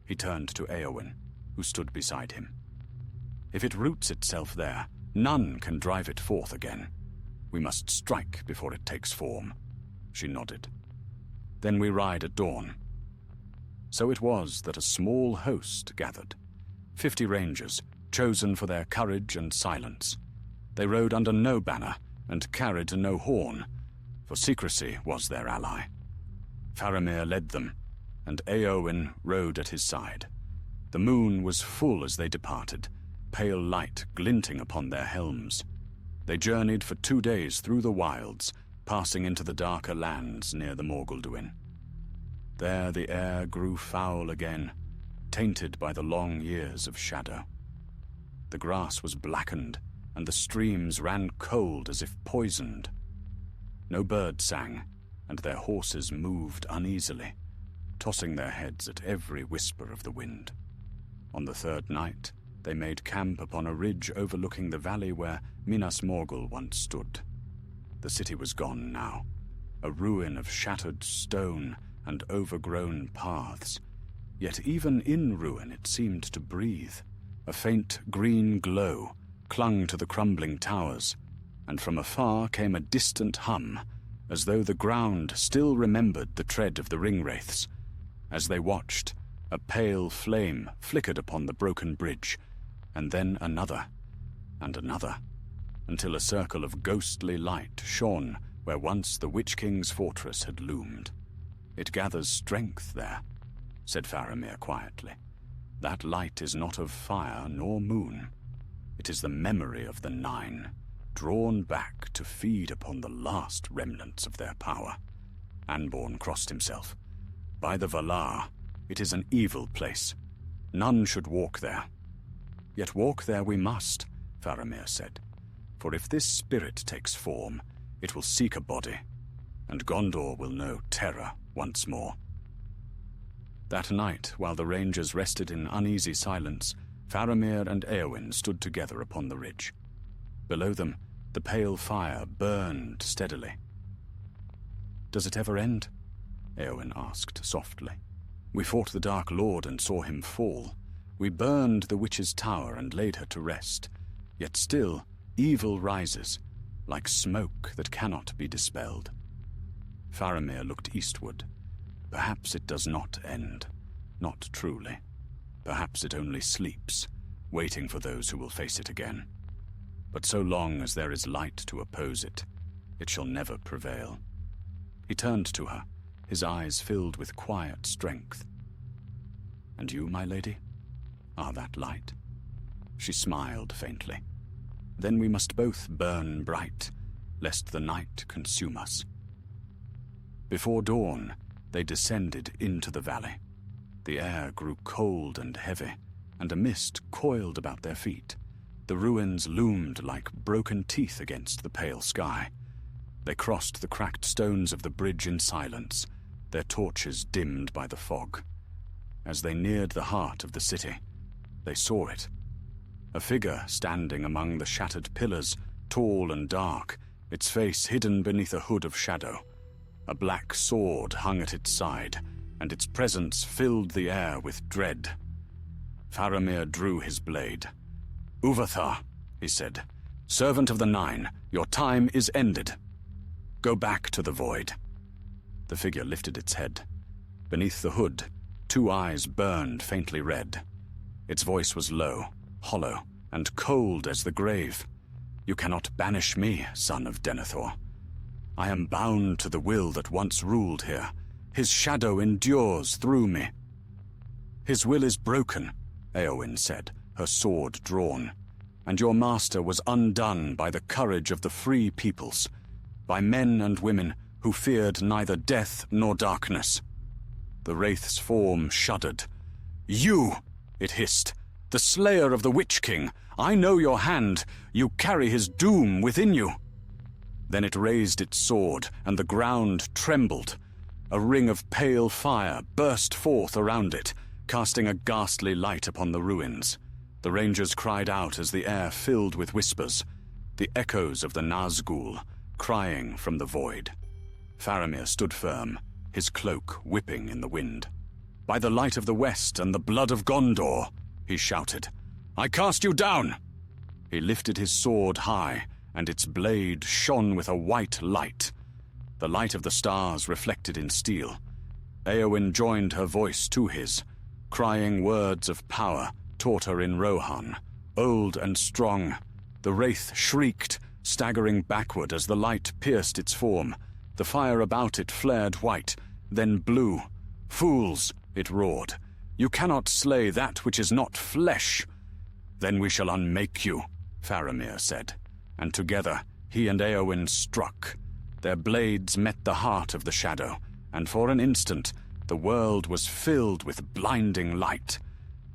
He turned to Éowyn, who stood beside him. "If it roots itself there, none can drive it forth again. We must strike before it takes form." She nodded. "Then we ride at dawn." So it was that a small host gathered. 50 rangers, chosen for their courage and silence. They rode under no banner and carried no horn, for secrecy was their ally. Faramir led them, and Éowyn rode at his side. The moon was full as they departed, pale light glinting upon their helms. They journeyed for 2 days through the wilds, passing into the darker lands near the Morgulduin. There the air grew foul again, tainted by the long years of shadow. The grass was blackened, and the streams ran cold as if poisoned. No bird sang, and their horses moved uneasily, tossing their heads at every whisper of the wind. On the 3rd night, they made camp upon a ridge overlooking the valley where Minas Morgul once stood. The city was gone now, a ruin of shattered stone and overgrown paths. Yet even in ruin it seemed to breathe. A faint green glow clung to the crumbling towers, and from afar came a distant hum, as though the ground still remembered the tread of the ringwraiths. As they watched, a pale flame flickered upon the broken bridge, and then another, and another, until a circle of ghostly light shone where once the Witch King's fortress had loomed. "It gathers strength there," said Faramir quietly. "That light is not of fire nor moon. It is the memory of the Nine, drawn back to feed upon the last remnants of their power." Anborn crossed himself. "By the Valar, it is an evil place. None should walk there." "Yet walk there we must," Faramir said. "For if this spirit takes form, it will seek a body, and Gondor will know terror once more." That night, while the rangers rested in uneasy silence, Faramir and Éowyn stood together upon the ridge. Below them, the pale fire burned steadily. "Does it ever end?" Éowyn asked softly. "We fought the Dark Lord and saw him fall. We burned the witch's tower and laid her to rest. Yet still, evil rises, like smoke that cannot be dispelled." Faramir looked eastward. "Perhaps it does not end. Not truly. Perhaps it only sleeps, waiting for those who will face it again. But so long as there is light to oppose it, it shall never prevail." He turned to her, his eyes filled with quiet strength. "And you, my lady, are that light?" She smiled faintly. "Then we must both burn bright, lest the night consume us." Before dawn, they descended into the valley. The air grew cold and heavy, and a mist coiled about their feet. The ruins loomed like broken teeth against the pale sky. They crossed the cracked stones of the bridge in silence, their torches dimmed by the fog. As they neared the heart of the city, they saw it. A figure standing among the shattered pillars, tall and dark, its face hidden beneath a hood of shadow. A black sword hung at its side, and its presence filled the air with dread. Faramir drew his blade. "Uvathar," he said, "servant of the Nine, your time is ended. Go back to the void." The figure lifted its head. Beneath the hood, 2 eyes burned faintly red. Its voice was low, hollow, and cold as the grave. "You cannot banish me, son of Denethor. I am bound to the will that once ruled here. His shadow endures through me." "His will is broken," Éowyn said, her sword drawn. "And your master was undone by the courage of the free peoples, by men and women who feared neither death nor darkness." The wraith's form shuddered. "You," it hissed, "the slayer of the Witch King, I know your hand. You carry his doom within you." Then it raised its sword, and the ground trembled. A ring of pale fire burst forth around it, casting a ghastly light upon the ruins. The rangers cried out as the air filled with whispers, the echoes of the Nazgul, crying from the void. Faramir stood firm, his cloak whipping in the wind. "By the light of the west and the blood of Gondor," he shouted, "I cast you down!" He lifted his sword high, and its blade shone with a white light, the light of the stars reflected in steel. Éowyn joined her voice to his, crying words of power taught her in Rohan. Old and strong, the wraith shrieked, staggering backward as the light pierced its form. The fire about it flared white, then blue. "Fools," it roared, "you cannot slay that which is not flesh." "Then we shall unmake you," Faramir said, and together he and Éowyn struck. Their blades met the heart of the shadow, and for an instant the world was filled with blinding light.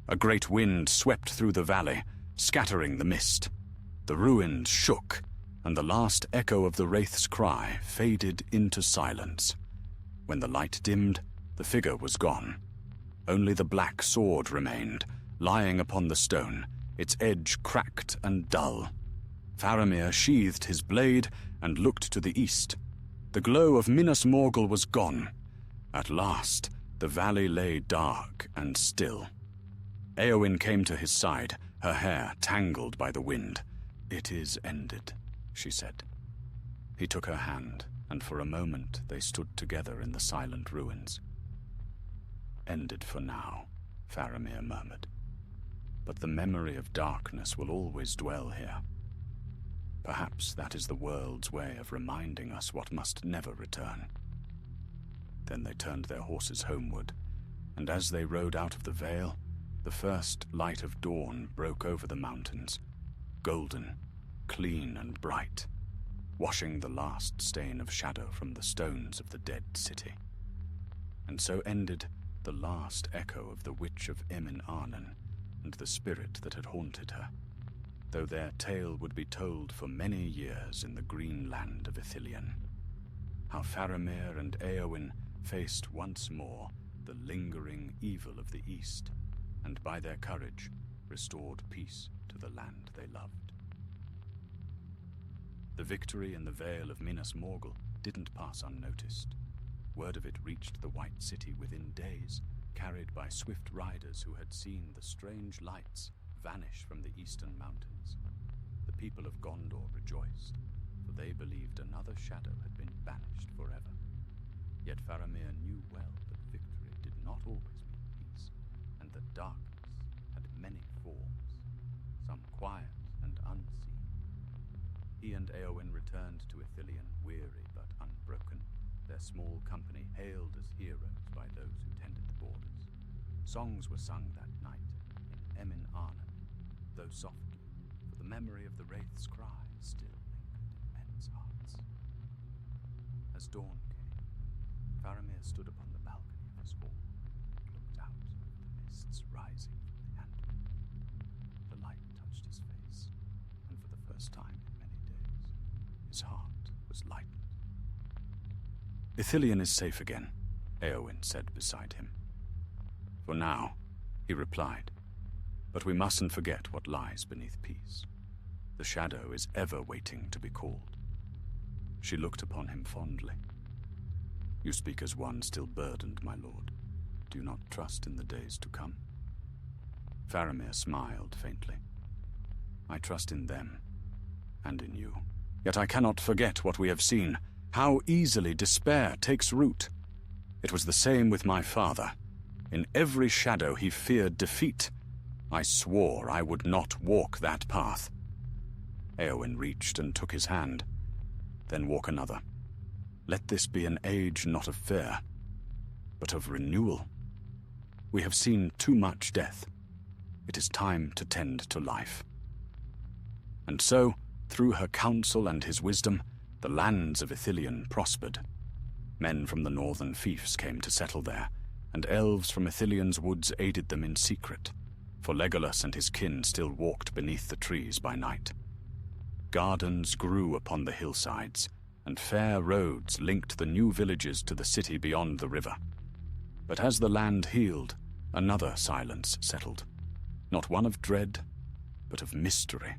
A great wind swept through the valley, scattering the mist. The ruins shook, and the last echo of the wraith's cry faded into silence. When the light dimmed, the figure was gone. Only the black sword remained, lying upon the stone, its edge cracked and dull. Faramir sheathed his blade and looked to the east. The glow of Minas Morgul was gone. At last, the valley lay dark and still. Éowyn came to his side, her hair tangled by the wind. "It is ended," she said. He took her hand, and for a moment they stood together in the silent ruins. "Ended for now," Faramir murmured. "But the memory of darkness will always dwell here. Perhaps that is the world's way of reminding us what must never return." Then they turned their horses homeward, and as they rode out of the vale, the first light of dawn broke over the mountains, golden, clean and bright, washing the last stain of shadow from the stones of the dead city. And so ended the last echo of the witch of Emin Arnon and the spirit that had haunted her, though their tale would be told for many years in the green land of Ithilien. How Faramir and Éowyn faced once more the lingering evil of the East, and by their courage restored peace to the land they loved. The victory in the Vale of Minas Morgul didn't pass unnoticed. Word of it reached the White City within days, carried by swift riders who had seen the strange lights vanish from the eastern mountains. The people of Gondor rejoiced, for they believed another shadow had been banished forever. Yet Faramir knew well that victory did not always mean peace, and that darkness had many forms, some quiet and unseen. He and Éowyn returned to Ithilien weary but unbroken, their small company hailed as heroes by those who tended the borders. Songs were sung that night in Emin Arnon, though softly, for the memory of the wraith's cry still lingered in men's hearts. As dawn came, Faramir stood upon the balcony of his hall and looked out over the mists rising from the Anduin. The light touched his face, and for the first time in many days, his heart was lightened. "Ithilien is safe again," Éowyn said beside him. "For now," he replied, "but we mustn't forget what lies beneath peace. The shadow is ever waiting to be called." She looked upon him fondly. "You speak as one still burdened, my lord. Do you not trust in the days to come?" Faramir smiled faintly. "I trust in them, and in you. Yet I cannot forget what we have seen, how easily despair takes root. It was the same with my father. In every shadow he feared defeat. I swore I would not walk that path." Éowyn reached and took his hand. "Then walk another. Let this be an age not of fear, but of renewal. We have seen too much death. It is time to tend to life." And so, through her counsel and his wisdom, the lands of Ithilien prospered. Men from the northern fiefs came to settle there, and elves from Ithilien's woods aided them in secret, for Legolas and his kin still walked beneath the trees by night. Gardens grew upon the hillsides, and fair roads linked the new villages to the city beyond the river. But as the land healed, another silence settled, not one of dread, but of mystery.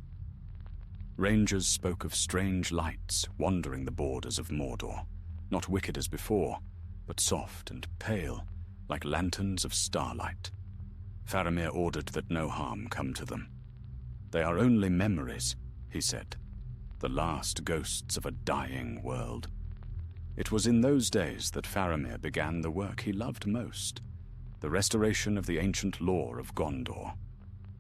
Rangers spoke of strange lights wandering the borders of Mordor, not wicked as before, but soft and pale, like lanterns of starlight. Faramir ordered that no harm come to them. "They are only memories," he said, "the last ghosts of a dying world." It was in those days that Faramir began the work he loved most, the restoration of the ancient lore of Gondor.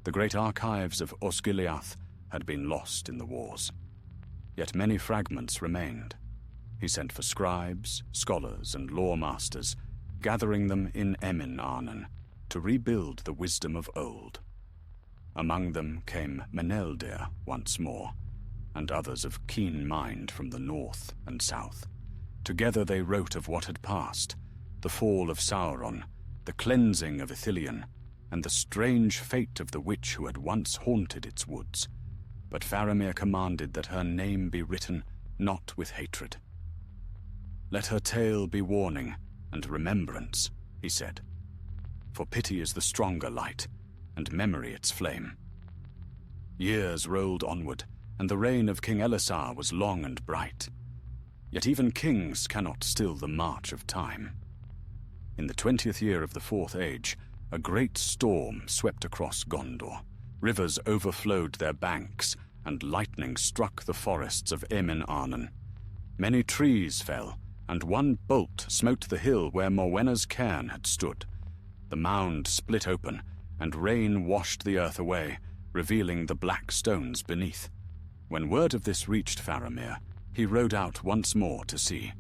The great archives of Osgiliath had been lost in the wars. Yet many fragments remained. He sent for scribes, scholars, and lore masters, gathering them in Emin Arnon to rebuild the wisdom of old. Among them came Meneldir once more, and others of keen mind from the north and south. Together they wrote of what had passed, the fall of Sauron, the cleansing of Ithilien, and the strange fate of the witch who had once haunted its woods. But Faramir commanded that her name be written not with hatred. "Let her tale be warning and remembrance," he said. "For pity is the stronger light, and memory its flame." Years rolled onward, and the reign of King Elessar was long and bright. Yet even kings cannot still the march of time. In the 20th year of the Fourth Age, a great storm swept across Gondor. Rivers overflowed their banks, and lightning struck the forests of Emin Arnon. Many trees fell, and one bolt smote the hill where Morwenna's cairn had stood. The mound split open, and rain washed the earth away, revealing the black stones beneath. When word of this reached Faramir, he rode out once more to see.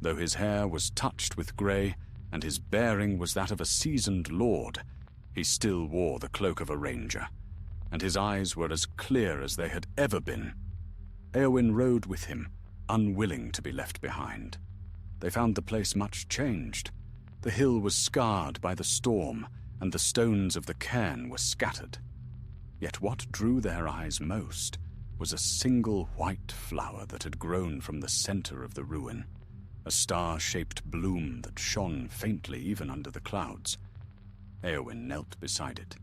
Though his hair was touched with grey, and his bearing was that of a seasoned lord, he still wore the cloak of a ranger, and his eyes were as clear as they had ever been. Éowyn rode with him, unwilling to be left behind. They found the place much changed. The hill was scarred by the storm, and the stones of the cairn were scattered. Yet what drew their eyes most was a single white flower that had grown from the center of the ruin, a star-shaped bloom that shone faintly even under the clouds. Éowyn knelt beside it.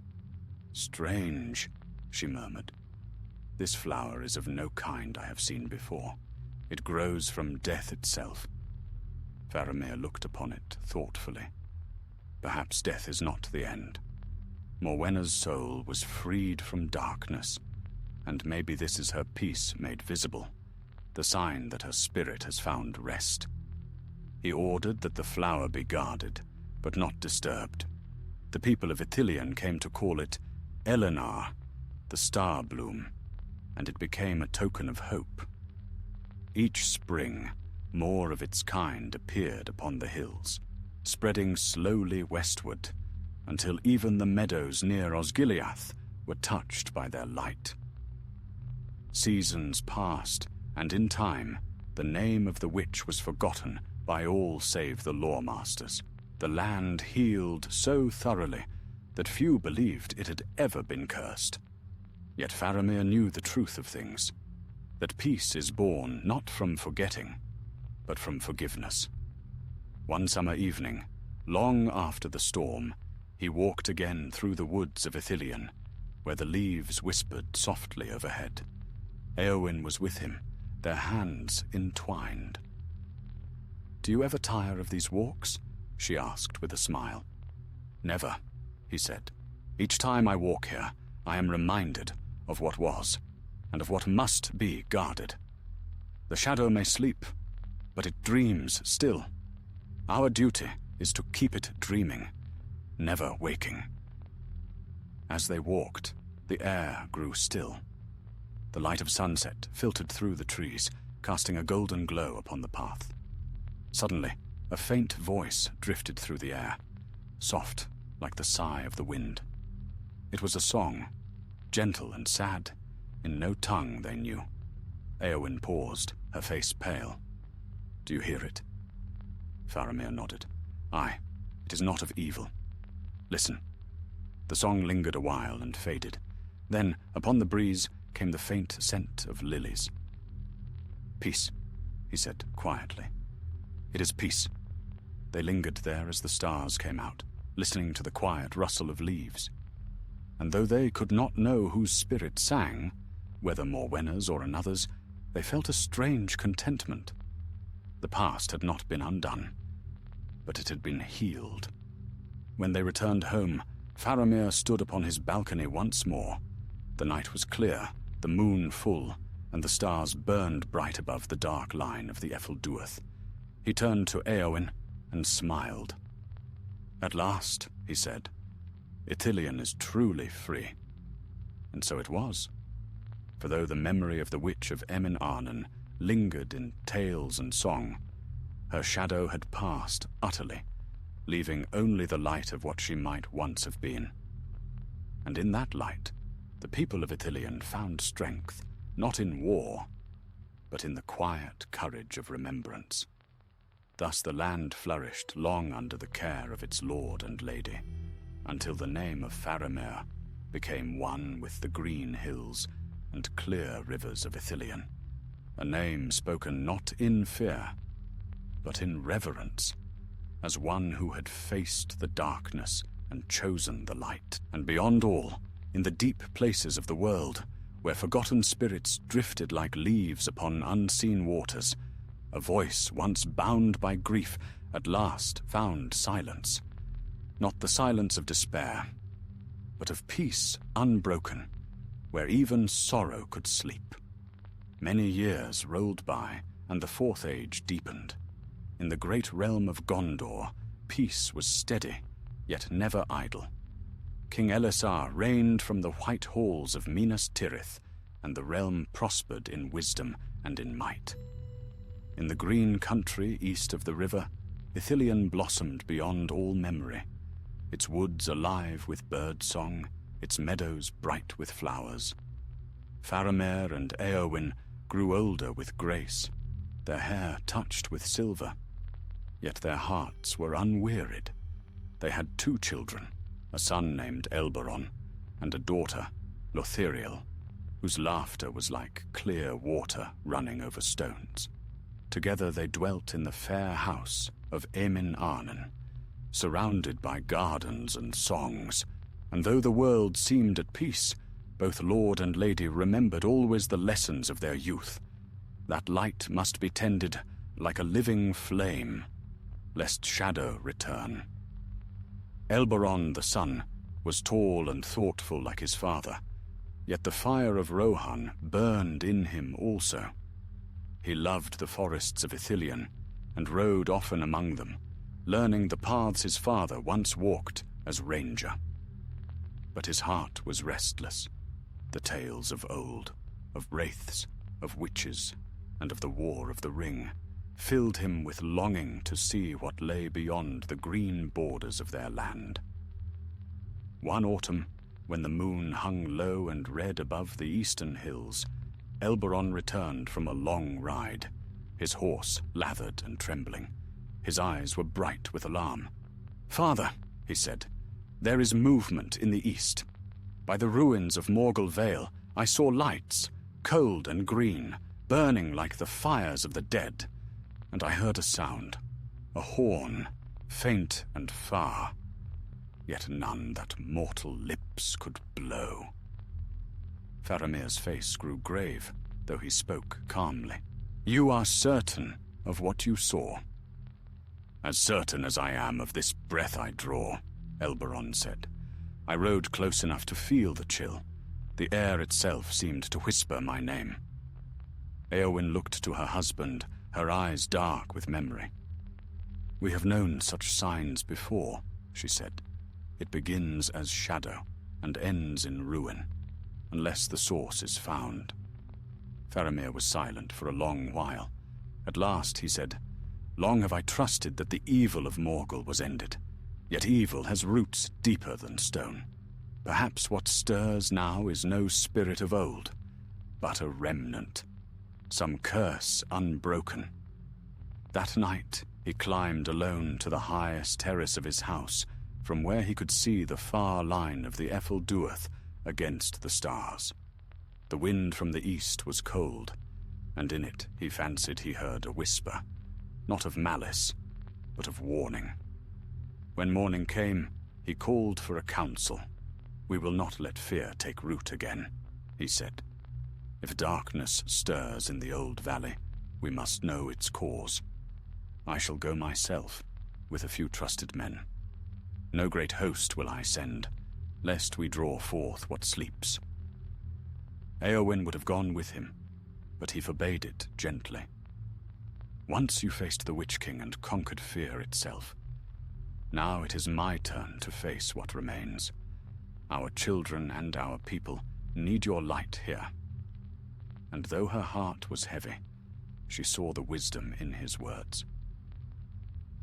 "Strange," she murmured. "This flower is of no kind I have seen before. It grows from death itself." Faramir looked upon it thoughtfully. Perhaps death is not the end. Morwenna's soul was freed from darkness, and maybe this is her peace made visible, the sign that her spirit has found rest. He ordered that the flower be guarded, but not disturbed. The people of Ithilien came to call it Elenar, the star bloom, and it became a token of hope. Each spring, more of its kind appeared upon the hills, spreading slowly westward, until even the meadows near Osgiliath were touched by their light. Seasons passed, and in time, the name of the witch was forgotten by all save the lore masters. The land healed so thoroughly that few believed it had ever been cursed. Yet Faramir knew the truth of things, that peace is born not from forgetting, but from forgiveness. One summer evening, long after the storm, he walked again through the woods of Ithilien, where the leaves whispered softly overhead. Éowyn was with him, their hands entwined. "Do you ever tire of these walks?" she asked with a smile. "Never," he said. "Each time I walk here, I am reminded of what was, and of what must be guarded. The shadow may sleep, but it dreams still. Our duty is to keep it dreaming, never waking." As they walked, the air grew still. The light of sunset filtered through the trees, casting a golden glow upon the path. Suddenly, a faint voice drifted through the air, soft like the sigh of the wind. It was a song, gentle and sad, in no tongue they knew. Éowyn paused, her face pale. "Do you hear it?" Faramir nodded. "Aye, it is not of evil. Listen." The song lingered a while and faded. Then, upon the breeze, came the faint scent of lilies. "Peace," he said quietly. "It is peace." They lingered there as the stars came out, listening to the quiet rustle of leaves. And though they could not know whose spirit sang, whether Morwenna's or another's, they felt a strange contentment. The past had not been undone, but it had been healed. When they returned home, Faramir stood upon his balcony once more. The night was clear, the moon full, and the stars burned bright above the dark line of the Efelduath. He turned to Éowyn and smiled. "At last," he said, "Ithilien is truly free." And so it was. For though the memory of the witch of Emin Arnon lingered in tales and song, her shadow had passed utterly, leaving only the light of what she might once have been. And in that light, the people of Ithilien found strength, not in war, but in the quiet courage of remembrance. Thus the land flourished long under the care of its lord and lady, until the name of Faramir became one with the green hills and clear rivers of Ithilien, a name spoken not in fear, but in reverence, as one who had faced the darkness and chosen the light. And beyond all, in the deep places of the world, where forgotten spirits drifted like leaves upon unseen waters, a voice once bound by grief at last found silence. Not the silence of despair, but of peace unbroken, where even sorrow could sleep. Many years rolled by, and the Fourth Age deepened. In the great realm of Gondor, peace was steady, yet never idle. King Elisar reigned from the white halls of Minas Tirith, and the realm prospered in wisdom and in might. In the green country east of the river, Ithilien blossomed beyond all memory, its woods alive with bird song, its meadows bright with flowers. Faramir and Éowyn grew older with grace, their hair touched with silver, yet their hearts were unwearied. They had 2 children, a son named Elberon, and a daughter, Lothiriel, whose laughter was like clear water running over stones. Together they dwelt in the fair house of Emin Arnon, surrounded by gardens and songs, and though the world seemed at peace, both lord and lady remembered always the lessons of their youth. That light must be tended like a living flame, lest shadow return. Elberon the son was tall and thoughtful like his father, yet the fire of Rohan burned in him also. He loved the forests of Ithilien and rode often among them, learning the paths his father once walked as ranger. But his heart was restless. The tales of old, of wraiths, of witches, and of the War of the Ring filled him with longing to see what lay beyond the green borders of their land. One autumn, when the moon hung low and red above the eastern hills, Elberon returned from a long ride, his horse lathered and trembling. His eyes were bright with alarm. "Father," he said, "there is movement in the east. By the ruins of Morgul Vale, I saw lights, cold and green, burning like the fires of the dead. And I heard a sound, a horn, faint and far, yet none that mortal lips could blow." Faramir's face grew grave, though he spoke calmly. "You are certain of what you saw?" "As certain as I am of this breath I draw," Elberon said. "I rode close enough to feel the chill. The air itself seemed to whisper my name." Éowyn looked to her husband, her eyes dark with memory. "We have known such signs before," she said. "It begins as shadow and ends in ruin, unless the source is found." Faramir was silent for a long while. At last he said, "Long have I trusted that the evil of Morgul was ended. Yet evil has roots deeper than stone. Perhaps what stirs now is no spirit of old, but a remnant, some curse unbroken." That night he climbed alone to the highest terrace of his house, from where he could see the far line of the Ephel Duath against the stars. The wind from the east was cold, and in it he fancied he heard a whisper, not of malice, but of warning. When morning came, he called for a council. "We will not let fear take root again," he said. "If darkness stirs in the old valley, we must know its cause. I shall go myself, with a few trusted men. No great host will I send, lest we draw forth what sleeps." Éowyn would have gone with him, but he forbade it gently. Once you faced the Witch King and conquered fear itself. Now it is my turn to face what remains. Our children and our people need your light here." And though her heart was heavy, she saw the wisdom in his words.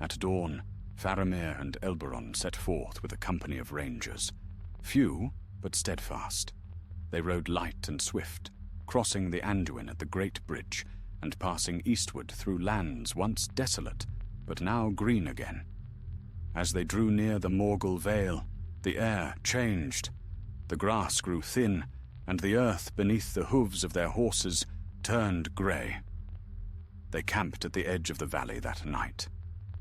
At dawn, Faramir and Elberon set forth with a company of rangers. Few, but steadfast. They rode light and swift, crossing the Anduin at the Great Bridge and passing eastward through lands once desolate, but now green again. As they drew near the Morgul Vale, the air changed. The grass grew thin, and the earth beneath the hooves of their horses turned grey. They camped at the edge of the valley that night.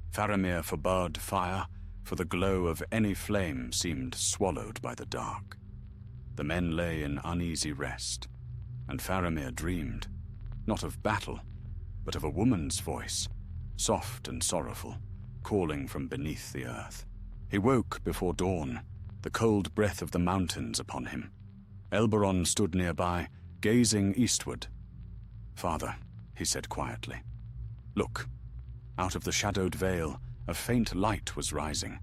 Faramir forbade fire, for the glow of any flame seemed swallowed by the dark. The men lay in uneasy rest, and Faramir dreamed, not of battle, but of a woman's voice, soft and sorrowful, calling from beneath the earth. He woke before dawn, the cold breath of the mountains upon him. Elberon stood nearby, gazing eastward. "Father," he said quietly, "look." Out of the shadowed vale, a faint light was rising,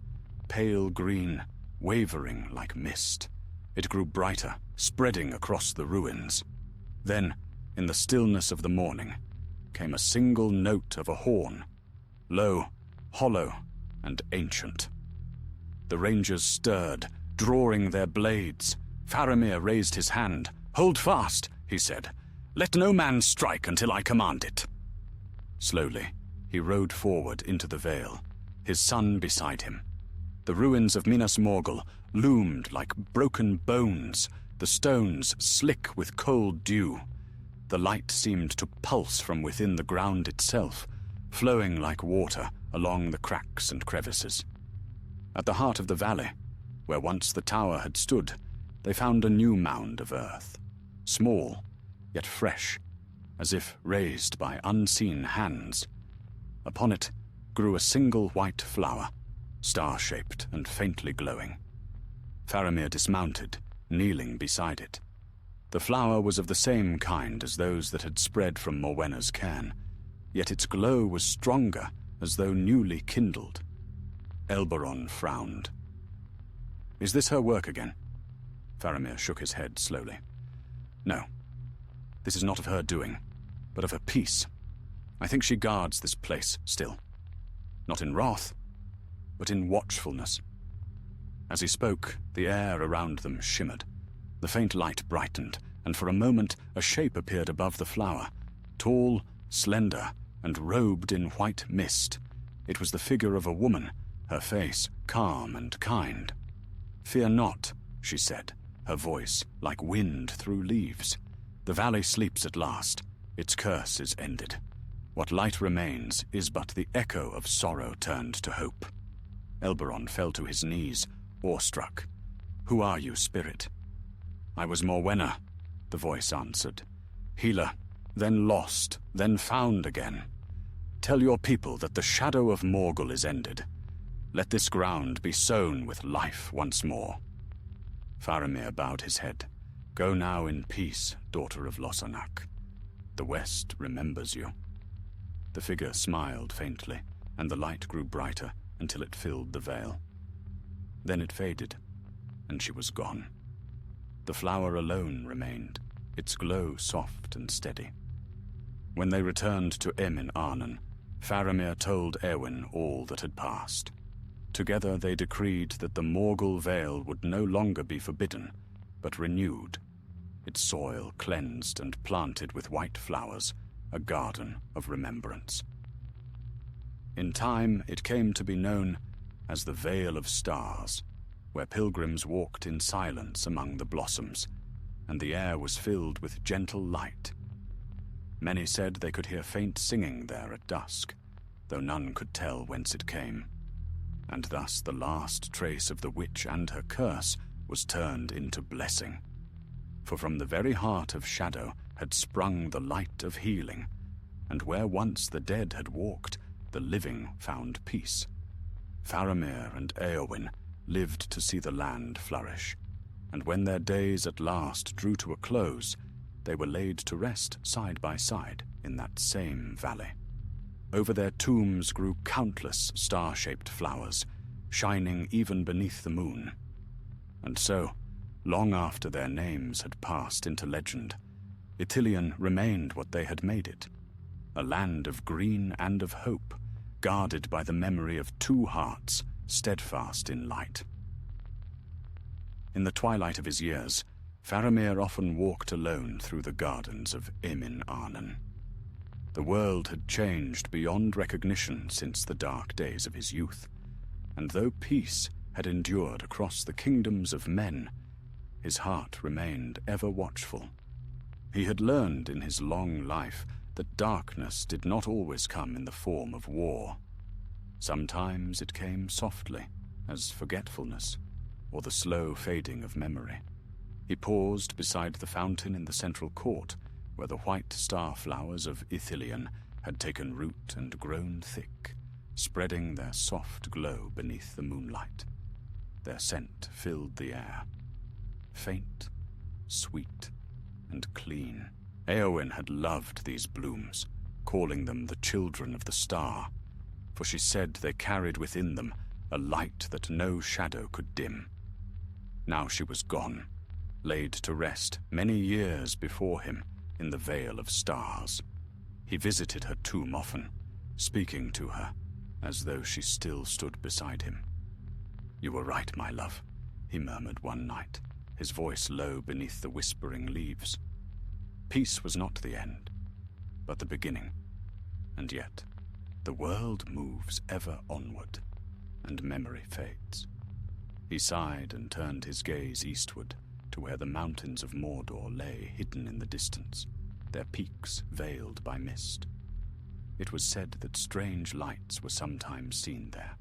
pale green, wavering like mist. It grew brighter, spreading across the ruins. Then, in the stillness of the morning, came a single note of a horn, low, hollow, and ancient. The rangers stirred, drawing their blades. Faramir raised his hand. "Hold fast," he said. "Let no man strike until I command it." Slowly, he rode forward into the vale, his son beside him. The ruins of Minas Morgul loomed like broken bones, the stones slick with cold dew. The light seemed to pulse from within the ground itself, flowing like water along the cracks and crevices. At the heart of the valley, where once the tower had stood, they found a new mound of earth, small, yet fresh, as if raised by unseen hands. Upon it grew a single white flower, star-shaped and faintly glowing. Faramir dismounted, kneeling beside it. The flower was of the same kind as those that had spread from Morwenna's cairn, yet its glow was stronger, as though newly kindled. Elberon frowned. "Is this her work again?" Faramir shook his head slowly. "No. This is not of her doing, but of her peace. I think she guards this place still. Not in wrath, but in watchfulness." As he spoke, the air around them shimmered. The faint light brightened, and for a moment a shape appeared above the flower, tall, slender, and robed in white mist. It was the figure of a woman, her face calm and kind. "Fear not," she said, her voice like wind through leaves. "The valley sleeps at last. Its curse is ended. What light remains is but the echo of sorrow turned to hope." Elberon fell to his knees, awestruck. "Who are you, spirit?" "I was Morwenna," the voice answered. "Healer, then lost, then found again. Tell your people that the shadow of Morgul is ended. Let this ground be sown with life once more." Faramir bowed his head. "Go now in peace, daughter of Losanak. The West remembers you." The figure smiled faintly, and the light grew brighter until it filled the vale. Then it faded, and she was gone. The flower alone remained, its glow soft and steady. When they returned to Emin Arnon, Faramir told Eowyn all that had passed. Together they decreed that the Morgul Vale would no longer be forbidden, but renewed, its soil cleansed and planted with white flowers, a garden of remembrance. In time it came to be known as the Vale of Stars, where pilgrims walked in silence among the blossoms, and the air was filled with gentle light. Many said they could hear faint singing there at dusk, though none could tell whence it came. And thus the last trace of the witch and her curse was turned into blessing. For from the very heart of shadow had sprung the light of healing, and where once the dead had walked, the living found peace. Faramir and Eowyn lived to see the land flourish, and when their days at last drew to a close, they were laid to rest side by side in that same valley. Over their tombs grew countless star-shaped flowers, shining even beneath the moon. And so, long after their names had passed into legend, Ithilien remained what they had made it, a land of green and of hope, guarded by the memory of two hearts steadfast in light. In the twilight of his years, Faramir often walked alone through the gardens of Emin Arnon. The world had changed beyond recognition since the dark days of his youth, and though peace had endured across the kingdoms of men, his heart remained ever watchful. He had learned in his long life that darkness did not always come in the form of war. Sometimes it came softly, as forgetfulness, or the slow fading of memory. He paused beside the fountain in the central court, where the white star flowers of Ithilien had taken root and grown thick, spreading their soft glow beneath the moonlight. Their scent filled the air, faint, sweet, and clean. Éowyn had loved these blooms, calling them the children of the star, for she said they carried within them a light that no shadow could dim. Now she was gone, laid to rest many years before him in the Vale of Stars. He visited her tomb often, speaking to her as though she still stood beside him. "You were right, my love," he murmured one night, his voice low beneath the whispering leaves. Peace was not the end, but the beginning. And yet, the world moves ever onward, and memory fades. He sighed and turned his gaze eastward, to where the mountains of Mordor lay hidden in the distance, their peaks veiled by mist. It was said that strange lights were sometimes seen there,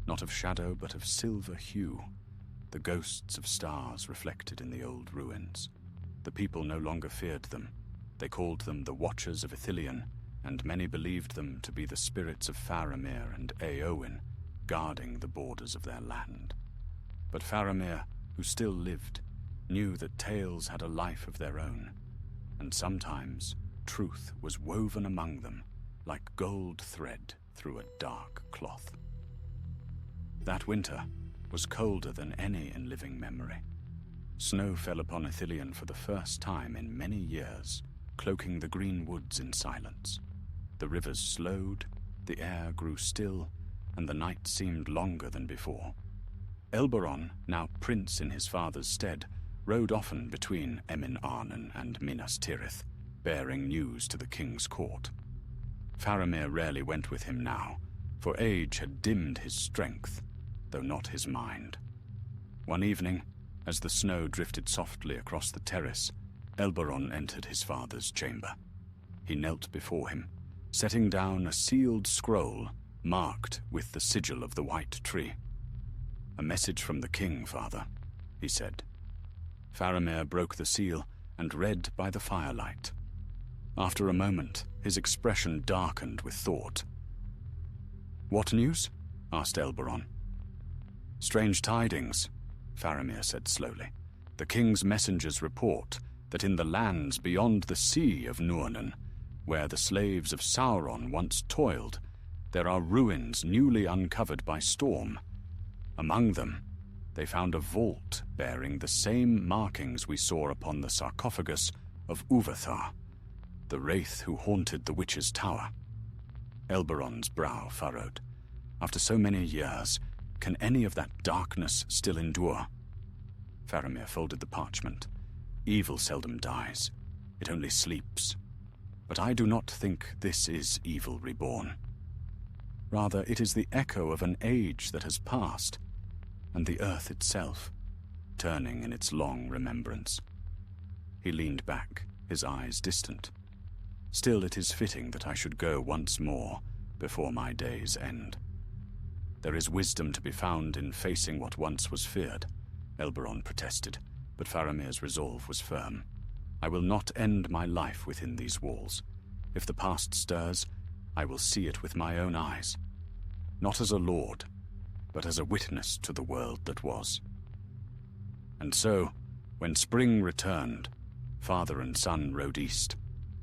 not of shadow but of silver hue, the ghosts of stars reflected in the old ruins. The people no longer feared them. They called them the Watchers of Ithilien, and many believed them to be the spirits of Faramir and Éowyn, guarding the borders of their land. But Faramir, who still lived, knew that tales had a life of their own, and sometimes truth was woven among them like gold thread through a dark cloth. That winter was colder than any in living memory. Snow fell upon Ithilien for the first time in many years, cloaking the green woods in silence. The rivers slowed, the air grew still, and the night seemed longer than before. Elberon, now prince in his father's stead, rode often between Emin Arnon and Minas Tirith, bearing news to the king's court. Faramir rarely went with him now, for age had dimmed his strength, though not his mind. One evening, as the snow drifted softly across the terrace, Elberon entered his father's chamber. He knelt before him, setting down a sealed scroll marked with the sigil of the White Tree. "A message from the king, father," he said. Faramir broke the seal and read by the firelight. After a moment, his expression darkened with thought. "What news?" asked Elberon. "Strange tidings," Faramir said slowly. "The king's messengers report that in the lands beyond the sea of Núanon, where the slaves of Sauron once toiled, there are ruins newly uncovered by storm. Among them, they found a vault bearing the same markings we saw upon the sarcophagus of Uvathar, the wraith who haunted the witch's tower." Elberon's brow furrowed. After so many years, can any of that darkness still endure? Faramir folded the parchment. "Evil seldom dies. It only sleeps. But I do not think this is evil reborn. Rather, it is the echo of an age that has passed, and the earth itself, turning in its long remembrance." He leaned back, his eyes distant. "Still, it is fitting that I should go once more before my days end. There is wisdom to be found in facing what once was feared," Elberon protested, but Faramir's resolve was firm. "I will not end my life within these walls. If the past stirs, I will see it with my own eyes, not as a lord, but as a witness to the world that was." And so, when spring returned, father and son rode east.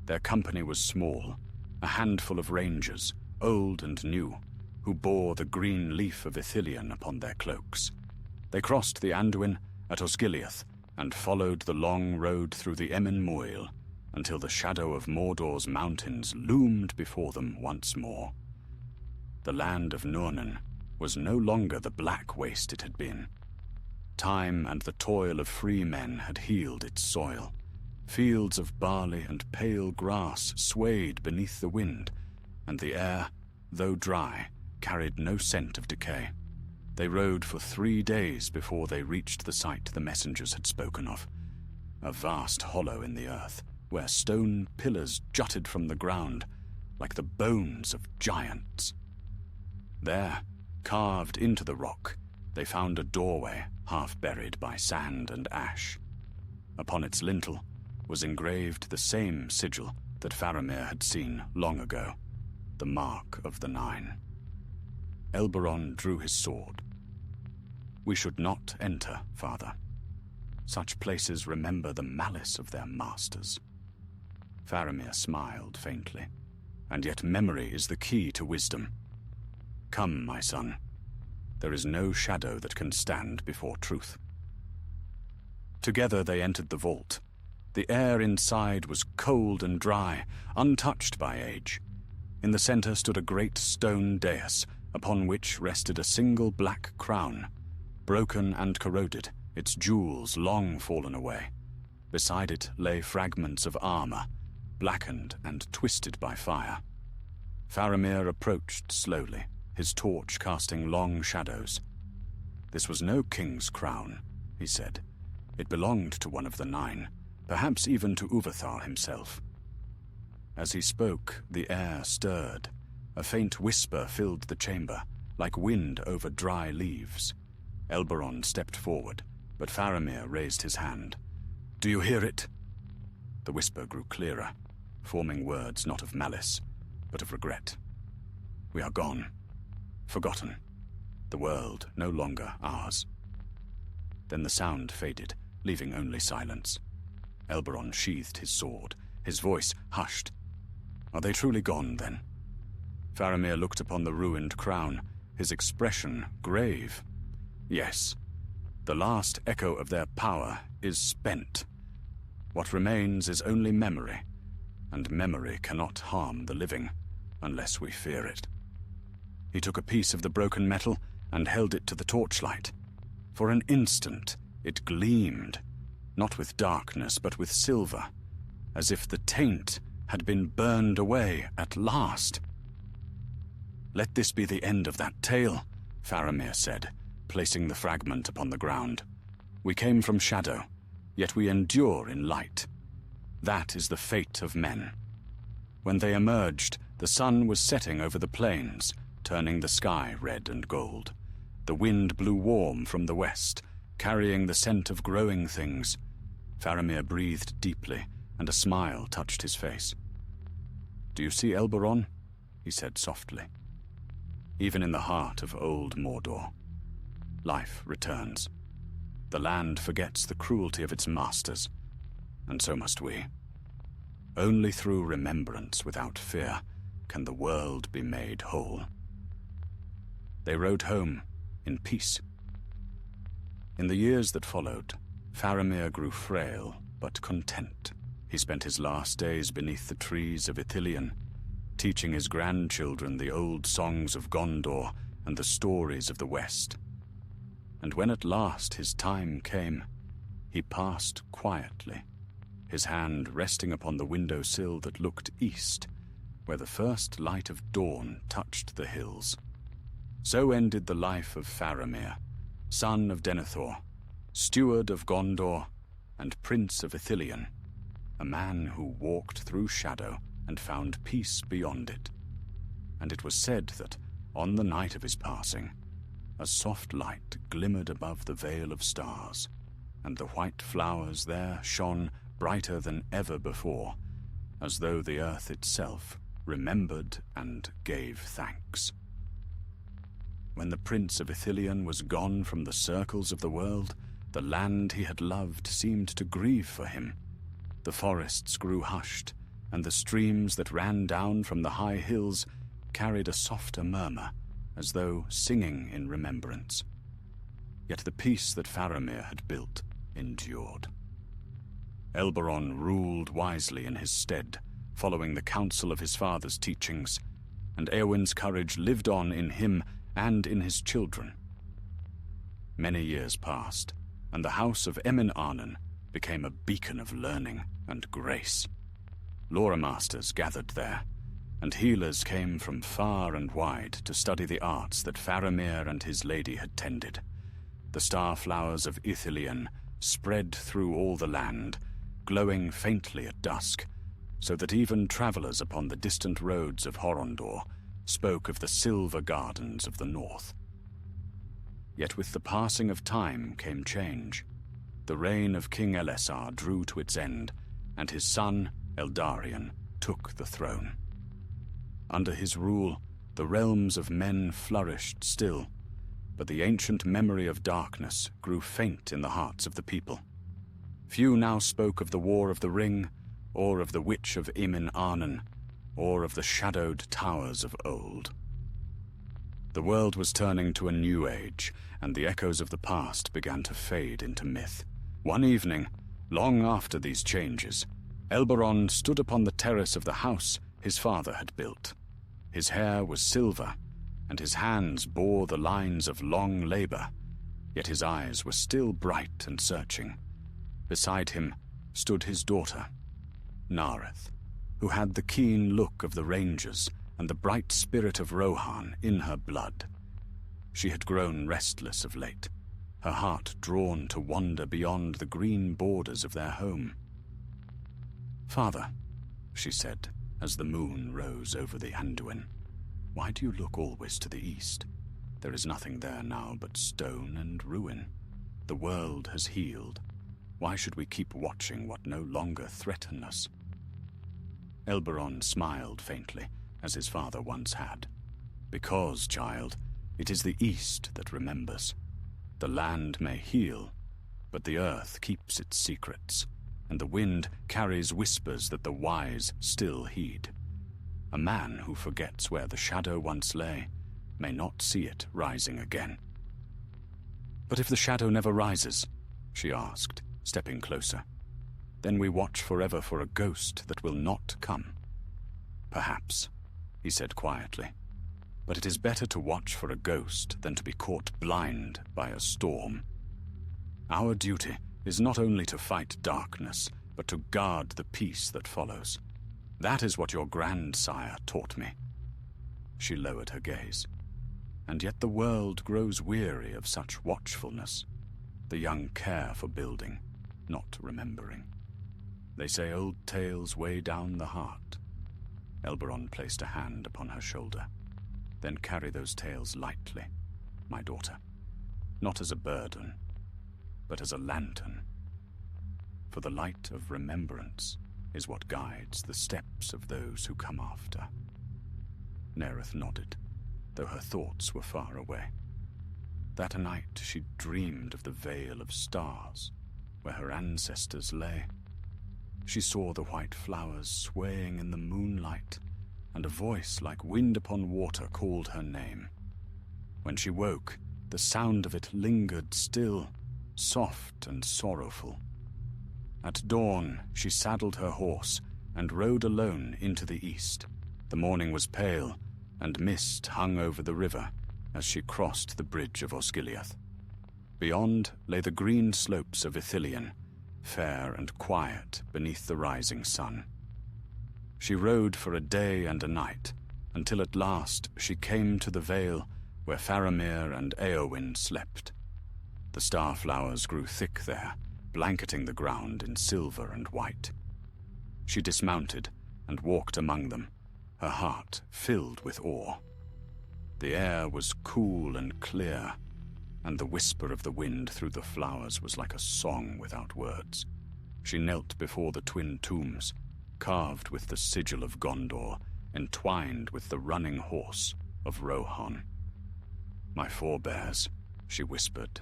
Their company was small, a handful of rangers, old and new, who bore the green leaf of Ithilien upon their cloaks. They crossed the Anduin at Osgiliath and followed the long road through the Emyn Muil until the shadow of Mordor's mountains loomed before them once more. The land of Nurnen was no longer the black waste it had been. Time and the toil of free men had healed its soil. Fields of barley and pale grass swayed beneath the wind, and the air, though dry, carried no scent of decay. They rode for 3 days before they reached the site the messengers had spoken of, a vast hollow in the earth, where stone pillars jutted from the ground like the bones of giants. There, carved into the rock, they found a doorway half buried by sand and ash. Upon its lintel was engraved the same sigil that Faramir had seen long ago, the Mark of the Nine. Elberon drew his sword. "We should not enter, father. Such places remember the malice of their masters." Faramir smiled faintly. "And yet memory is the key to wisdom. Come, my son. There is no shadow that can stand before truth." Together they entered the vault. The air inside was cold and dry, untouched by age. In the center stood a great stone dais, upon which rested a single black crown, broken and corroded, its jewels long fallen away. Beside it lay fragments of armor, blackened and twisted by fire. Faramir approached slowly, his torch casting long shadows. "This was no king's crown," he said. "It belonged to one of the Nine, perhaps even to Uvathar himself." As he spoke, the air stirred. A faint whisper filled the chamber, like wind over dry leaves. Elberon stepped forward, but Faramir raised his hand. "Do you hear it?" The whisper grew clearer, forming words not of malice, but of regret. "We are gone, forgotten, the world no longer ours." Then the sound faded, leaving only silence. Elberon sheathed his sword, his voice hushed. "Are they truly gone, then?" Faramir looked upon the ruined crown, his expression grave. "Yes. The last echo of their power is spent. What remains is only memory, and memory cannot harm the living, unless we fear it." He took a piece of the broken metal and held it to the torchlight. For an instant, it gleamed, not with darkness, but with silver, as if the taint had been burned away at last. "Let this be the end of that tale," Faramir said, placing the fragment upon the ground. "We came from shadow, yet we endure in light. That is the fate of men." When they emerged, the sun was setting over the plains, turning the sky red and gold. The wind blew warm from the west, carrying the scent of growing things. Faramir breathed deeply, and a smile touched his face. "Do you see Elberon?" he said softly. "Even in the heart of old Mordor, life returns. The land forgets the cruelty of its masters, and so must we. Only through remembrance without fear can the world be made whole." They rode home in peace. In the years that followed, Faramir grew frail but content. He spent his last days beneath the trees of Ithilien, teaching his grandchildren the old songs of Gondor and the stories of the West. And when at last his time came, he passed quietly, his hand resting upon the windowsill that looked east, where the first light of dawn touched the hills. So ended the life of Faramir, son of Denethor, steward of Gondor, and prince of Ithilien, a man who walked through shadow and found peace beyond it. And it was said that, on the night of his passing, a soft light glimmered above the veil of stars, and the white flowers there shone brighter than ever before, as though the earth itself remembered and gave thanks. When the prince of Ithilien was gone from the circles of the world, the land he had loved seemed to grieve for him. The forests grew hushed, and the streams that ran down from the high hills carried a softer murmur, as though singing in remembrance. Yet the peace that Faramir had built endured. Elberon ruled wisely in his stead, following the counsel of his father's teachings, and Éowyn's courage lived on in him and in his children. Many years passed, and the house of Emin Arnon became a beacon of learning and grace. Lore masters gathered there, and healers came from far and wide to study the arts that Faramir and his lady had tended. The star flowers of Ithilien spread through all the land, glowing faintly at dusk, so that even travelers upon the distant roads of Horondor spoke of the silver gardens of the north. Yet with the passing of time came change. The reign of King Elessar drew to its end, and his son, Eldarion, took the throne. Under his rule, the realms of men flourished still, but the ancient memory of darkness grew faint in the hearts of the people. Few now spoke of the War of the Ring, or of the Witch of Emin Arnon, or of the shadowed towers of old. The world was turning to a new age, and the echoes of the past began to fade into myth. One evening, long after these changes, Elberon stood upon the terrace of the house his father had built. His hair was silver, and his hands bore the lines of long labor, yet his eyes were still bright and searching. Beside him stood his daughter, Nareth, who had the keen look of the Rangers and the bright spirit of Rohan in her blood. She had grown restless of late, her heart drawn to wander beyond the green borders of their home. "Father," she said, as the moon rose over the Anduin, "why do you look always to the east? There is nothing there now but stone and ruin. The world has healed. Why should we keep watching what no longer threaten us?" Elberon smiled faintly, as his father once had. "Because, child, it is the east that remembers. The land may heal, but the earth keeps its secrets, and the wind carries whispers that the wise still heed. A man who forgets where the shadow once lay may not see it rising again." "But if the shadow never rises," she asked, stepping closer, "then we watch forever for a ghost that will not come." "Perhaps," he said quietly, "but it is better to watch for a ghost than to be caught blind by a storm. Our duty is not only to fight darkness, but to guard the peace that follows. That is what your grandsire taught me." She lowered her gaze. "And yet the world grows weary of such watchfulness. The young care for building, not remembering. They say old tales weigh down the heart." Elberon placed a hand upon her shoulder. "Then carry those tales lightly, my daughter. Not as a burden, but as a lantern. For the light of remembrance is what guides the steps of those who come after." Nereth nodded, though her thoughts were far away. That night she dreamed of the Vale of Stars, where her ancestors lay. She saw the white flowers swaying in the moonlight, and a voice like wind upon water called her name. When she woke, the sound of it lingered still, soft and sorrowful. At dawn, she saddled her horse and rode alone into the east. The morning was pale, and mist hung over the river as she crossed the bridge of Osgiliath. Beyond lay the green slopes of Ithilien, fair and quiet beneath the rising sun. She rode for a day and a night, until at last she came to the vale where Faramir and Éowyn slept. The starflowers grew thick there, blanketing the ground in silver and white. She dismounted and walked among them, her heart filled with awe. The air was cool and clear, and the whisper of the wind through the flowers was like a song without words. She knelt before the twin tombs, carved with the sigil of Gondor, entwined with the running horse of Rohan. "My forebears," she whispered,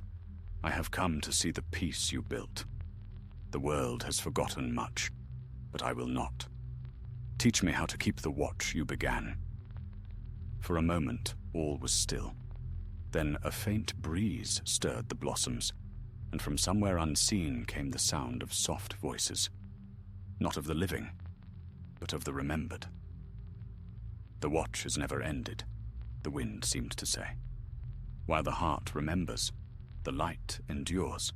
"I have come to see the peace you built. The world has forgotten much, but I will not. Teach me how to keep the watch you began." For a moment, all was still. Then a faint breeze stirred the blossoms, and from somewhere unseen came the sound of soft voices. Not of the living, but of the remembered. The watch has never ended, the wind seemed to say. While the heart remembers, the light endures.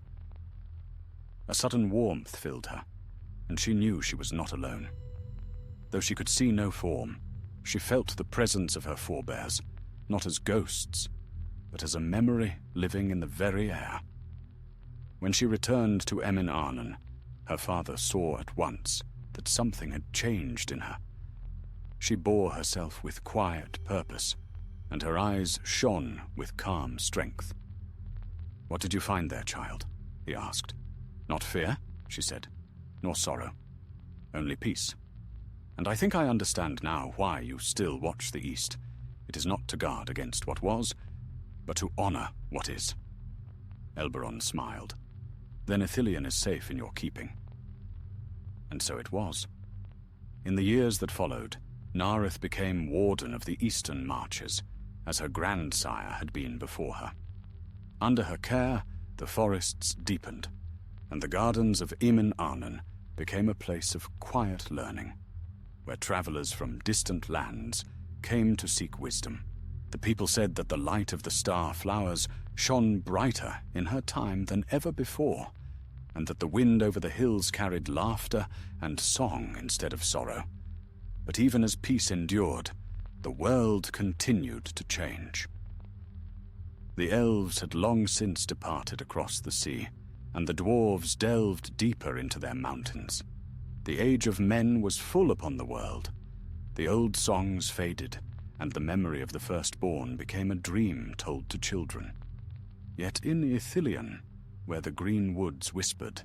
A sudden warmth filled her, and she knew she was not alone. Though she could see no form, she felt the presence of her forebears, not as ghosts, but as a memory living in the very air. When she returned to Emin Arnon, her father saw at once that something had changed in her. She bore herself with quiet purpose, and her eyes shone with calm strength. "What did you find there, child?" he asked. "Not fear," she said, "nor sorrow, only peace. And I think I understand now why you still watch the East. It is not to guard against what was, but to honor what is." Elberon smiled. "Then Ithilien is safe in your keeping." And so it was. In the years that followed, Nareth became warden of the eastern marches, as her grandsire had been before her. Under her care, the forests deepened, and the gardens of Emin Arnon became a place of quiet learning, where travelers from distant lands came to seek wisdom. The people said that the light of the star flowers shone brighter in her time than ever before, and that the wind over the hills carried laughter and song instead of sorrow. But even as peace endured, the world continued to change. The elves had long since departed across the sea, and the dwarves delved deeper into their mountains. The age of men was full upon the world. The old songs faded, and the memory of the firstborn became a dream told to children. Yet in Ithilien, where the green woods whispered,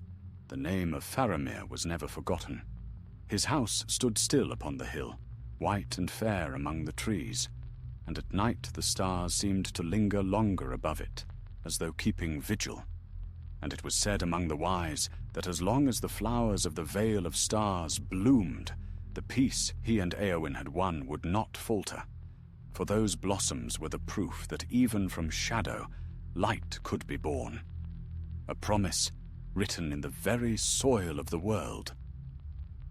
the name of Faramir was never forgotten. His house stood still upon the hill, white and fair among the trees, and at night the stars seemed to linger longer above it, as though keeping vigil. And it was said among the wise that as long as the flowers of the Vale of Stars bloomed, the peace he and Éowyn had won would not falter, for those blossoms were the proof that even from shadow, light could be born. A promise written in the very soil of the world.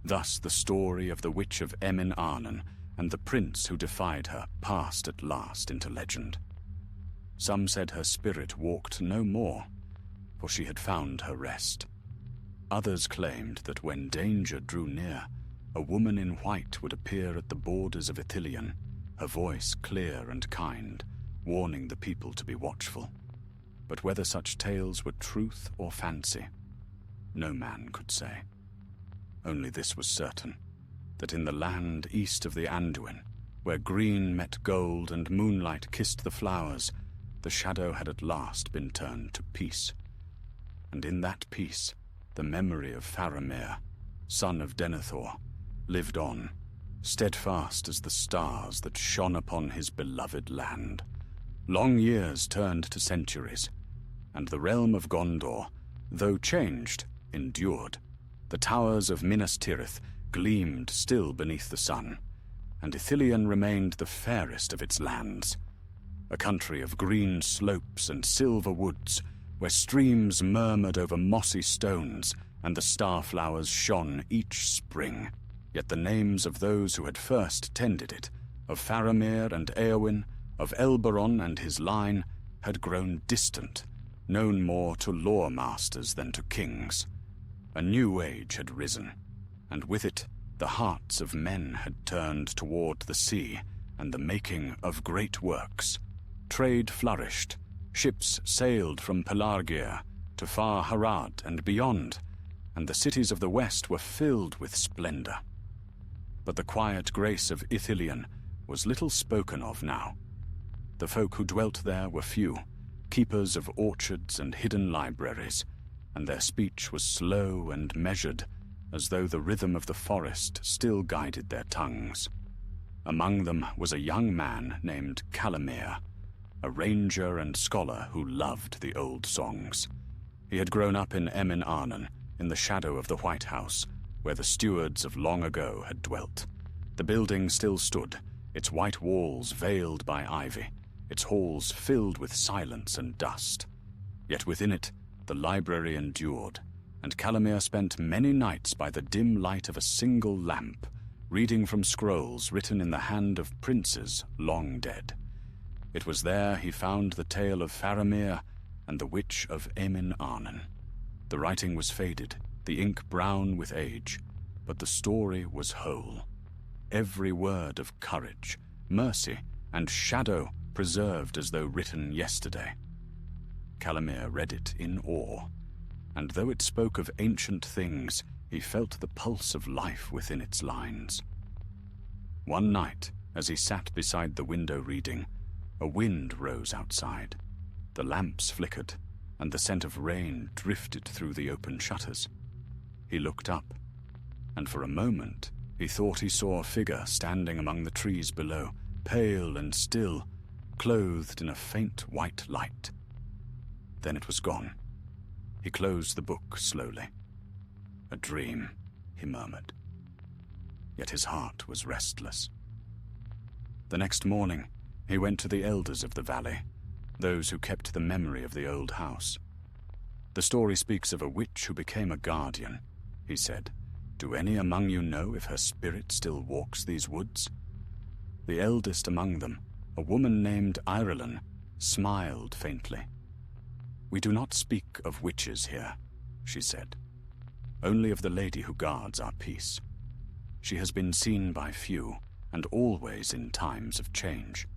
Thus the story of the Witch of Emin Arnon and the prince who defied her passed at last into legend. Some said her spirit walked no more, for she had found her rest. Others claimed that when danger drew near, a woman in white would appear at the borders of Ithilien, her voice clear and kind, warning the people to be watchful. But whether such tales were truth or fancy, no man could say. Only this was certain, that in the land east of the Anduin, where green met gold and moonlight kissed the flowers, the shadow had at last been turned to peace. And in that peace, the memory of Faramir, son of Denethor, lived on, steadfast as the stars that shone upon his beloved land. Long years turned to centuries, and the realm of Gondor, though changed, endured. The towers of Minas Tirith gleamed still beneath the sun, and Ithilien remained the fairest of its lands, a country of green slopes and silver woods, where streams murmured over mossy stones and the starflowers shone each spring. Yet the names of those who had first tended it, of Faramir and Éowyn, of Elberon and his line, had grown distant, known more to lore masters than to kings. A new age had risen, and with it the hearts of men had turned toward the sea and the making of great works. Trade flourished, ships sailed from Pelargir to far Harad and beyond, and the cities of the west were filled with splendor. But the quiet grace of Ithilien was little spoken of now. The folk who dwelt there were few, keepers of orchards and hidden libraries, and their speech was slow and measured, as though the rhythm of the forest still guided their tongues. Among them was a young man named Calamir, a ranger and scholar who loved the old songs. He had grown up in Emin Arnon, in the shadow of the White House, where the stewards of long ago had dwelt. The building still stood, its white walls veiled by ivy, its halls filled with silence and dust. Yet within it, the library endured, and Faramir spent many nights by the dim light of a single lamp, reading from scrolls written in the hand of princes long dead. It was there he found the tale of Faramir and the witch of Emin Arnon. The writing was faded, the ink brown with age, but the story was whole. Every word of courage, mercy, and shadow preserved as though written yesterday. Faramir read it in awe, and though it spoke of ancient things, he felt the pulse of life within its lines. One night, as he sat beside the window reading, a wind rose outside. The lamps flickered, and the scent of rain drifted through the open shutters. He looked up, and for a moment he thought he saw a figure standing among the trees below, pale and still, clothed in a faint white light. Then it was gone. He closed the book slowly. "A dream," he murmured. Yet his heart was restless. The next morning, he went to the elders of the valley, those who kept the memory of the old house. "The story speaks of a witch who became a guardian," he said. "Do any among you know if her spirit still walks these woods?" The eldest among them, a woman named Ireland, smiled faintly. "We do not speak of witches here," she said. "Only of the lady who guards our peace. She has been seen by few, and always in times of change.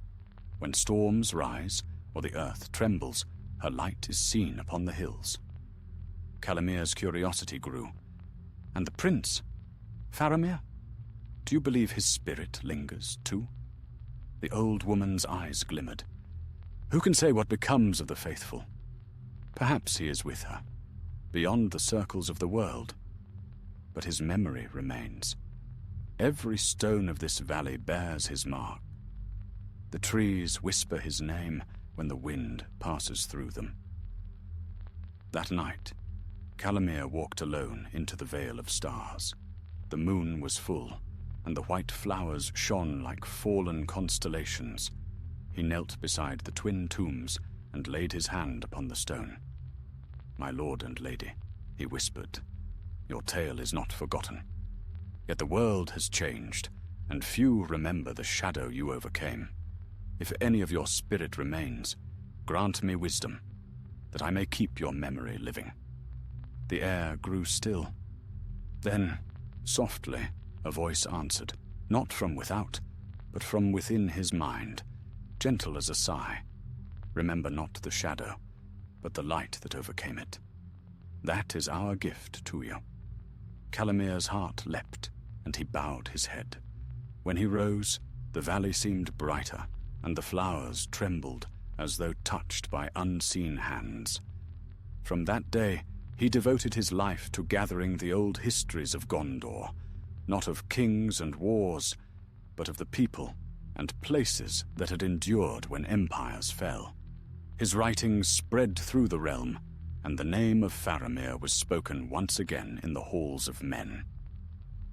When storms rise, or the earth trembles, her light is seen upon the hills." Faramir's curiosity grew. "And the prince? Faramir? Do you believe his spirit lingers too?" The old woman's eyes glimmered. "Who can say what becomes of the faithful? Perhaps he is with her, beyond the circles of the world. But his memory remains. Every stone of this valley bears his mark. The trees whisper his name when the wind passes through them." That night, Faramir walked alone into the Vale of Stars. The moon was full, and the white flowers shone like fallen constellations. He knelt beside the twin tombs and laid his hand upon the stone. "My lord and lady," he whispered, "your tale is not forgotten. Yet the world has changed, and few remember the shadow you overcame. If any of your spirit remains, grant me wisdom, that I may keep your memory living." The air grew still. Then, softly, a voice answered, not from without, but from within his mind, gentle as a sigh. "Remember not the shadow, but the light that overcame it. That is our gift to you." Faramir's heart leapt, and he bowed his head. When he rose, the valley seemed brighter, and the flowers trembled as though touched by unseen hands. From that day, he devoted his life to gathering the old histories of Gondor, not of kings and wars, but of the people and places that had endured when empires fell. His writings spread through the realm, and the name of Faramir was spoken once again in the halls of men.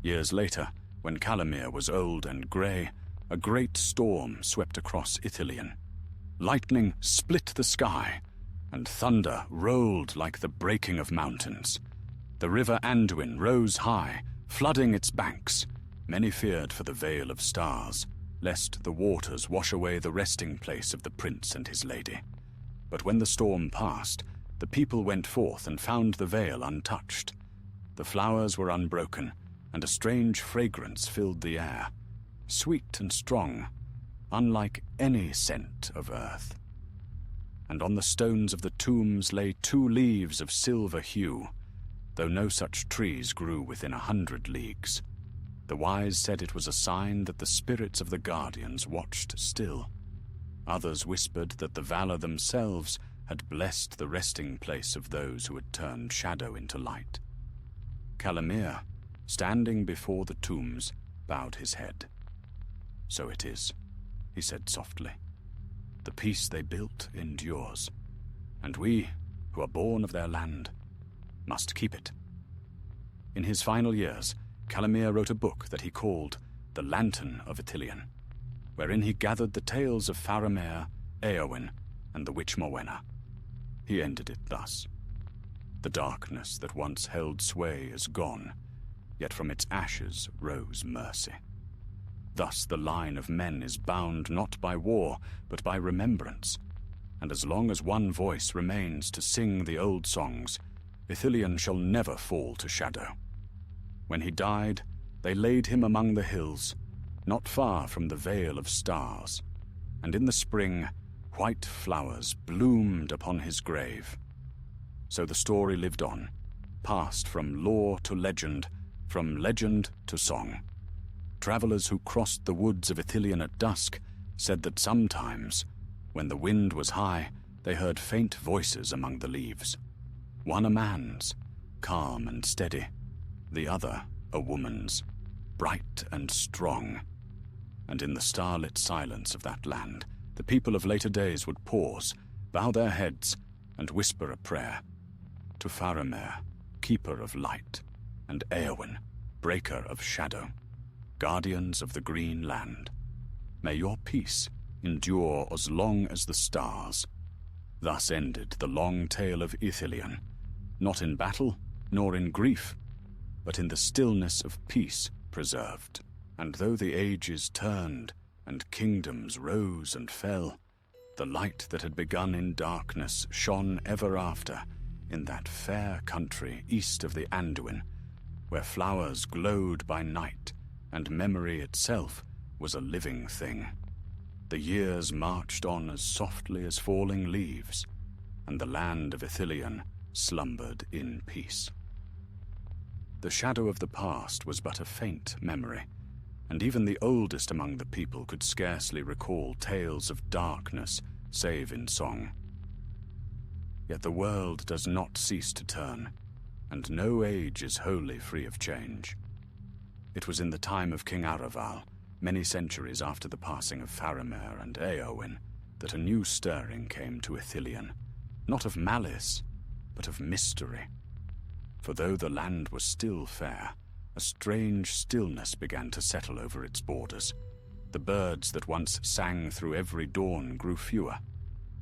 Years later, when Faramir was old and grey, a great storm swept across Ithilien. Lightning split the sky, and thunder rolled like the breaking of mountains. The river Anduin rose high, flooding its banks. Many feared for the Vale of Stars, lest the waters wash away the resting place of the prince and his lady. But when the storm passed, the people went forth and found the vale untouched. The flowers were unbroken, and a strange fragrance filled the air, sweet and strong, unlike any scent of earth. And on the stones of the tombs lay 2 leaves of silver hue, though no such trees grew within 100 leagues. The wise said it was a sign that the spirits of the guardians watched still. Others whispered that the valor themselves had blessed the resting place of those who had turned shadow into light. Faramir, standing before the tombs, bowed his head. "So it is," he said softly. "The peace they built endures, and we, who are born of their land, must keep it." In his final years, Faramir wrote a book that he called The Lantern of Ithilien, wherein he gathered the tales of Faramir, Éowyn, and the witch Morwenna. He ended it thus. The darkness that once held sway is gone, yet from its ashes rose mercy. Thus the line of men is bound not by war, but by remembrance, and as long as one voice remains to sing the old songs, Ithilien shall never fall to shadow. When he died, they laid him among the hills, not far from the Vale of Stars, and in the spring, white flowers bloomed upon his grave. So the story lived on, passed from lore to legend, from legend to song. Travelers who crossed the woods of Ithilien at dusk said that sometimes, when the wind was high, they heard faint voices among the leaves. One a man's, calm and steady, the other a woman's, bright and strong. And in the starlit silence of that land, the people of later days would pause, bow their heads, and whisper a prayer. To Faramir, keeper of light, and Éowyn, breaker of shadow, guardians of the green land. May your peace endure as long as the stars. Thus ended the long tale of Ithilien, not in battle, nor in grief, but in the stillness of peace preserved. And though the ages turned, and kingdoms rose and fell, the light that had begun in darkness shone ever after in that fair country east of the Anduin, where flowers glowed by night, and memory itself was a living thing. The years marched on as softly as falling leaves, and the land of Ithilien slumbered in peace. The shadow of the past was but a faint memory, and even the oldest among the people could scarcely recall tales of darkness save in song. Yet the world does not cease to turn, and no age is wholly free of change. It was in the time of King Araval, many centuries after the passing of Faramir and Éowyn, that a new stirring came to Ithilien, not of malice, but of mystery. For though the land was still fair, a strange stillness began to settle over its borders. The birds that once sang through every dawn grew fewer.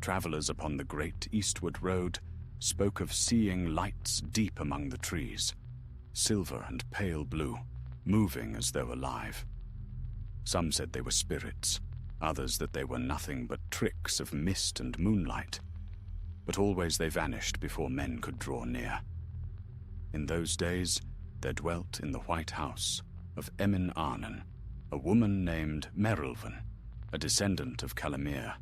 Travelers upon the great eastward road spoke of seeing lights deep among the trees, silver and pale blue, moving as though alive. Some said they were spirits, others that they were nothing but tricks of mist and moonlight. But always they vanished before men could draw near. In those days, there dwelt in the White House of Emin Arnon a woman named Merylvan, a descendant of Faramir,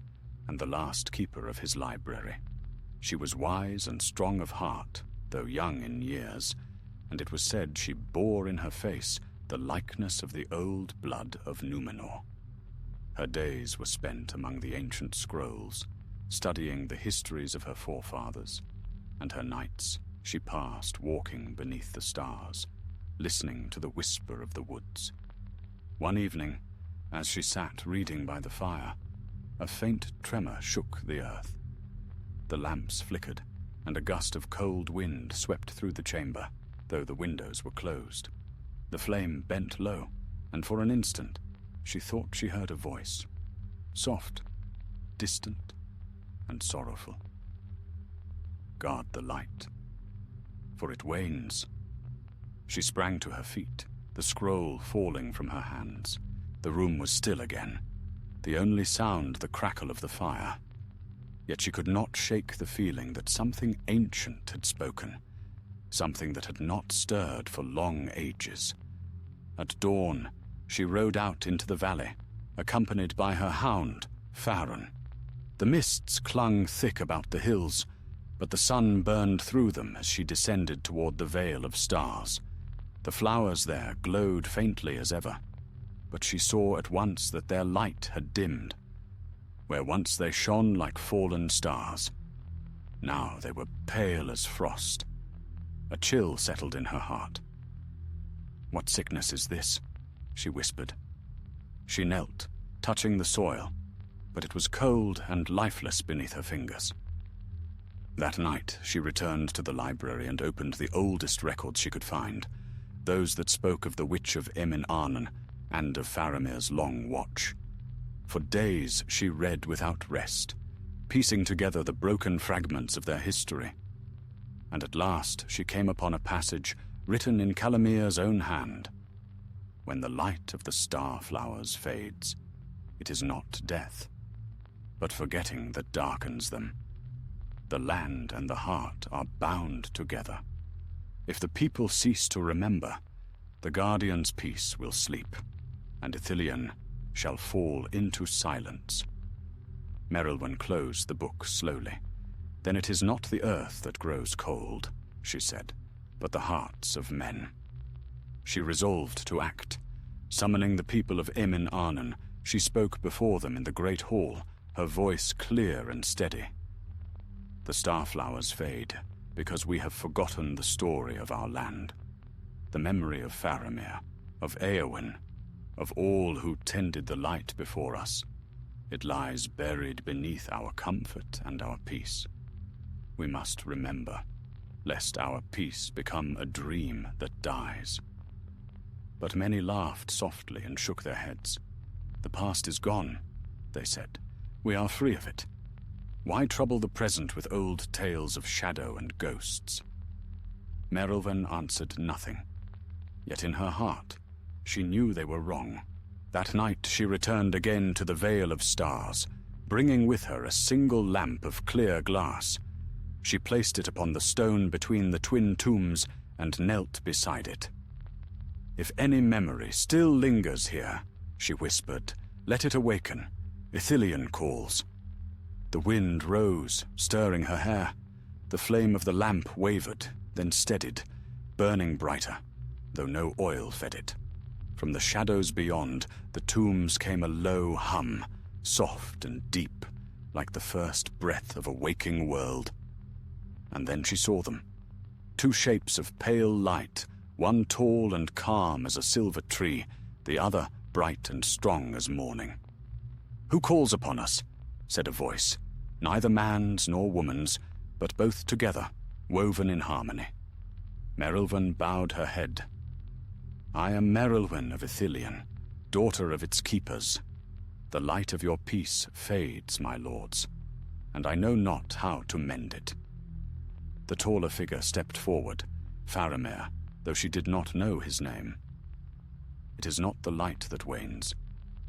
and the last keeper of his library. She was wise and strong of heart, though young in years, and it was said she bore in her face the likeness of the old blood of Númenor. Her days were spent among the ancient scrolls, studying the histories of her forefathers, and her nights she passed walking beneath the stars, listening to the whisper of the woods. One evening, as she sat reading by the fire, a faint tremor shook the earth. The lamps flickered, and a gust of cold wind swept through the chamber, though the windows were closed. The flame bent low, and for an instant she thought she heard a voice, soft, distant, and sorrowful. Guard the light, for it wanes. She sprang to her feet, the scroll falling from her hands. The room was still again, the only sound the crackle of the fire. Yet she could not shake the feeling that something ancient had spoken, something that had not stirred for long ages. At dawn, she rode out into the valley, accompanied by her hound, Faron. The mists clung thick about the hills, but the sun burned through them as she descended toward the Vale of Stars. The flowers there glowed faintly as ever, but she saw at once that their light had dimmed. Where once they shone like fallen stars, now they were pale as frost. A chill settled in her heart. "What sickness is this?" she whispered. She knelt, touching the soil, but it was cold and lifeless beneath her fingers. That night she returned to the library and opened the oldest records she could find, those that spoke of the Witch of Emin Arnon and of Faramir's long watch. For days she read without rest, piecing together the broken fragments of their history. And at last she came upon a passage written in Calamir's own hand. When the light of the star flowers fades, it is not death, but forgetting that darkens them. The land and the heart are bound together. If the people cease to remember, the Guardian's peace will sleep, and Ithilien shall fall into silence. Merylwen closed the book slowly. Then it is not the earth that grows cold, she said, but the hearts of men. She resolved to act. Summoning the people of Emin Arnon, she spoke before them in the great hall, her voice clear and steady. The starflowers fade, because we have forgotten the story of our land, the memory of Faramir, of Éowyn, of all who tended the light before us. It lies buried beneath our comfort and our peace. We must remember, lest our peace become a dream that dies. But many laughed softly and shook their heads. The past is gone, they said. We are free of it. Why trouble the present with old tales of shadow and ghosts? Merylwen answered nothing. Yet in her heart, she knew they were wrong. That night she returned again to the Vale of Stars, bringing with her a single lamp of clear glass. She placed it upon the stone between the twin tombs and knelt beside it. If any memory still lingers here, she whispered, let it awaken. Ithilien calls. The wind rose, stirring her hair. The flame of the lamp wavered, then steadied, burning brighter, though no oil fed it. From the shadows beyond, the tombs came a low hum, soft and deep, like the first breath of a waking world. And then she saw them. Two shapes of pale light, one tall and calm as a silver tree, the other bright and strong as morning. "Who calls upon us?" said a voice, neither man's nor woman's, but both together, woven in harmony. Merylwen bowed her head. "I am Merylwen of Ithilien, daughter of its keepers. The light of your peace fades, my lords, and I know not how to mend it." The taller figure stepped forward, Faramir, though she did not know his name. "It is not the light that wanes,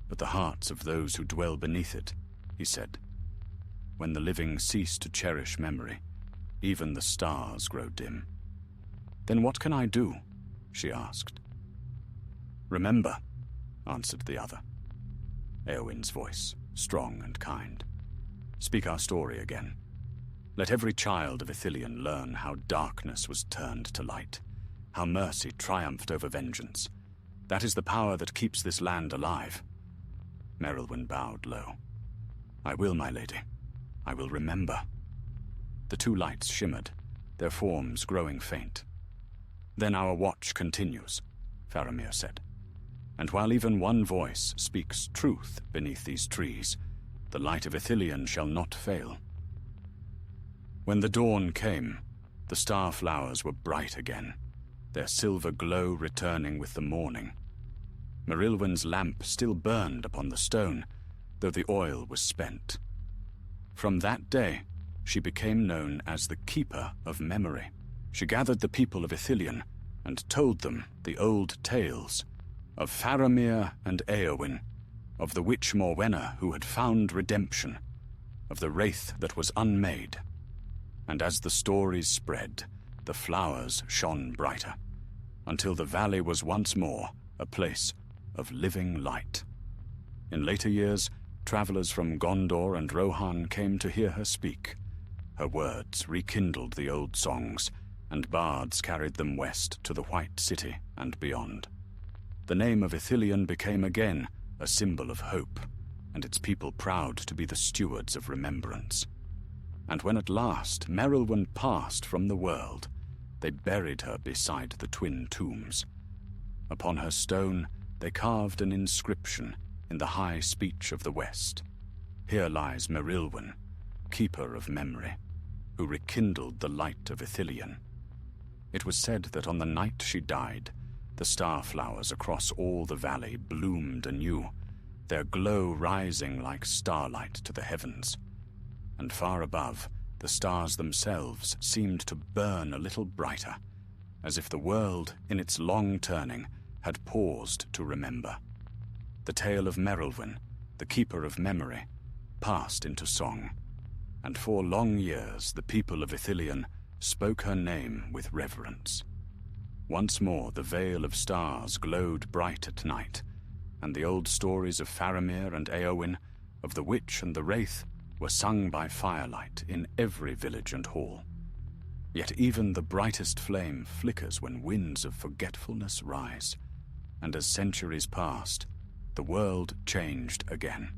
but the hearts of those who dwell beneath it," he said. "When the living cease to cherish memory, even the stars grow dim." "Then what can I do?" she asked. "Remember," answered the other. Éowyn's voice, strong and kind. "Speak our story again. Let every child of Ithilien learn how darkness was turned to light, how mercy triumphed over vengeance. That is the power that keeps this land alive." Merylwen bowed low. "I will, my lady. I will remember." The two lights shimmered, their forms growing faint. "Then our watch continues," Faramir said. "And while even one voice speaks truth beneath these trees, the light of Ithilien shall not fail." When the dawn came, the starflowers were bright again, their silver glow returning with the morning. Merylwen's lamp still burned upon the stone, though the oil was spent. From that day, she became known as the Keeper of Memory. She gathered the people of Ithilien and told them the old tales of Faramir and Éowyn, of the witch Morwenna who had found redemption, of the wraith that was unmade. And as the stories spread, the flowers shone brighter, until the valley was once more a place of living light. In later years, travelers from Gondor and Rohan came to hear her speak. Her words rekindled the old songs, and bards carried them west to the White City and beyond. The name of Ithilien became again a symbol of hope, and its people proud to be the stewards of remembrance. And when at last Merylwen passed from the world, they buried her beside the twin tombs. Upon her stone they carved an inscription in the high speech of the West. "Here lies Merylwen, keeper of memory, who rekindled the light of Ithilien." It was said that on the night she died, the starflowers across all the valley bloomed anew, their glow rising like starlight to the heavens. And far above, the stars themselves seemed to burn a little brighter, as if the world, in its long turning, had paused to remember. The tale of Merylwen, the keeper of memory, passed into song, and for long years the people of Ithilien spoke her name with reverence. Once more the veil of stars glowed bright at night, and the old stories of Faramir and Éowyn, of the witch and the wraith, were sung by firelight in every village and hall. Yet even the brightest flame flickers when winds of forgetfulness rise, and as centuries passed, the world changed again.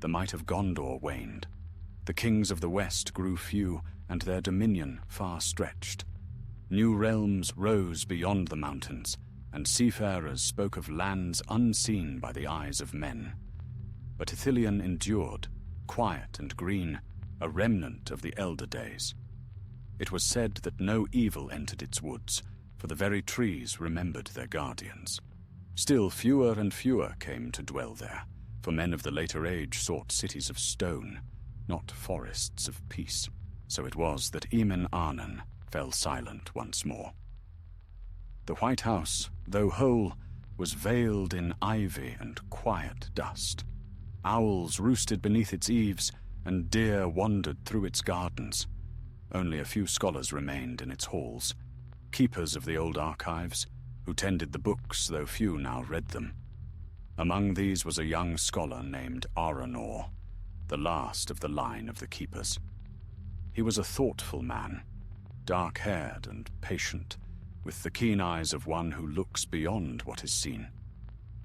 The might of Gondor waned. The kings of the west grew few, and their dominion far stretched. New realms rose beyond the mountains, and seafarers spoke of lands unseen by the eyes of men. But Ithilien endured, quiet and green, a remnant of the elder days. It was said that no evil entered its woods, for the very trees remembered their guardians. Still fewer and fewer came to dwell there, for men of the later age sought cities of stone, not forests of peace. So it was that Emin Arnon fell silent once more. The White House, though whole, was veiled in ivy and quiet dust. Owls roosted beneath its eaves, and deer wandered through its gardens. Only a few scholars remained in its halls, keepers of the old archives, who tended the books, though few now read them. Among these was a young scholar named Aranor, the last of the line of the keepers. He was a thoughtful man, dark-haired and patient, with the keen eyes of one who looks beyond what is seen.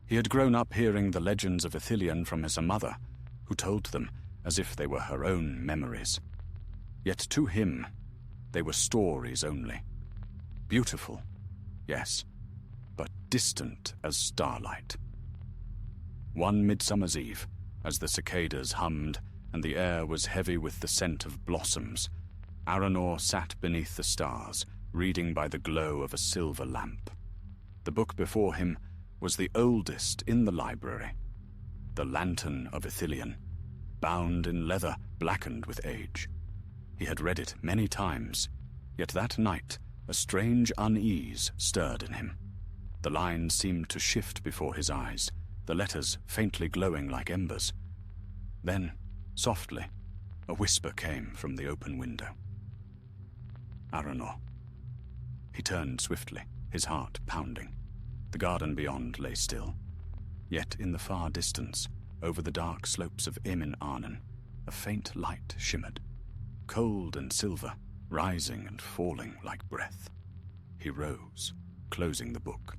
He had grown up hearing the legends of Ithilien from his mother, who told them as if they were her own memories. Yet to him, they were stories only. Beautiful, yes, but distant as starlight. One midsummer's eve, as the cicadas hummed and the air was heavy with the scent of blossoms, Aranor sat beneath the stars, reading by the glow of a silver lamp. The book before him was the oldest in the library, the Lantern of Ithilien, bound in leather blackened with age. He had read it many times, yet that night a strange unease stirred in him. The lines seemed to shift before his eyes, the letters faintly glowing like embers. Then, softly, a whisper came from the open window. Aranor. He turned swiftly, his heart pounding. The garden beyond lay still. Yet in the far distance, over the dark slopes of Emin Arnon, a faint light shimmered, cold and silver, rising and falling like breath. He rose, closing the book.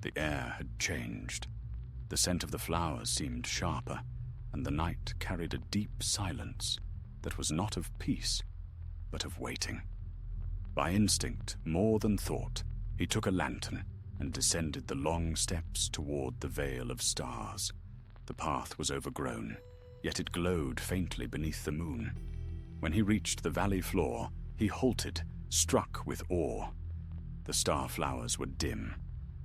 The air had changed. The scent of the flowers seemed sharper, and the night carried a deep silence that was not of peace, but of waiting. By instinct, more than thought, he took a lantern and descended the long steps toward the veil of stars. The path was overgrown, yet it glowed faintly beneath the moon. When he reached the valley floor, he halted, struck with awe. The star flowers were dim.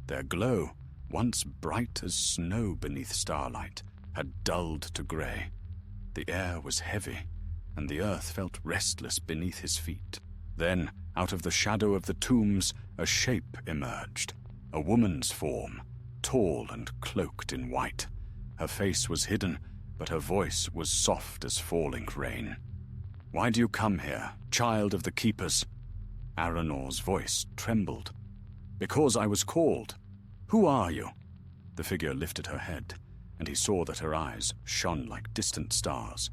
Their glow, once bright as snow beneath starlight, had dulled to grey. The air was heavy, and the earth felt restless beneath his feet. Then, out of the shadow of the tombs, a shape emerged, a woman's form, tall and cloaked in white. Her face was hidden, but her voice was soft as falling rain. "Why do you come here, child of the keepers?" Aranor's voice trembled. "Because I was called. Who are you?" The figure lifted her head, and he saw that her eyes shone like distant stars.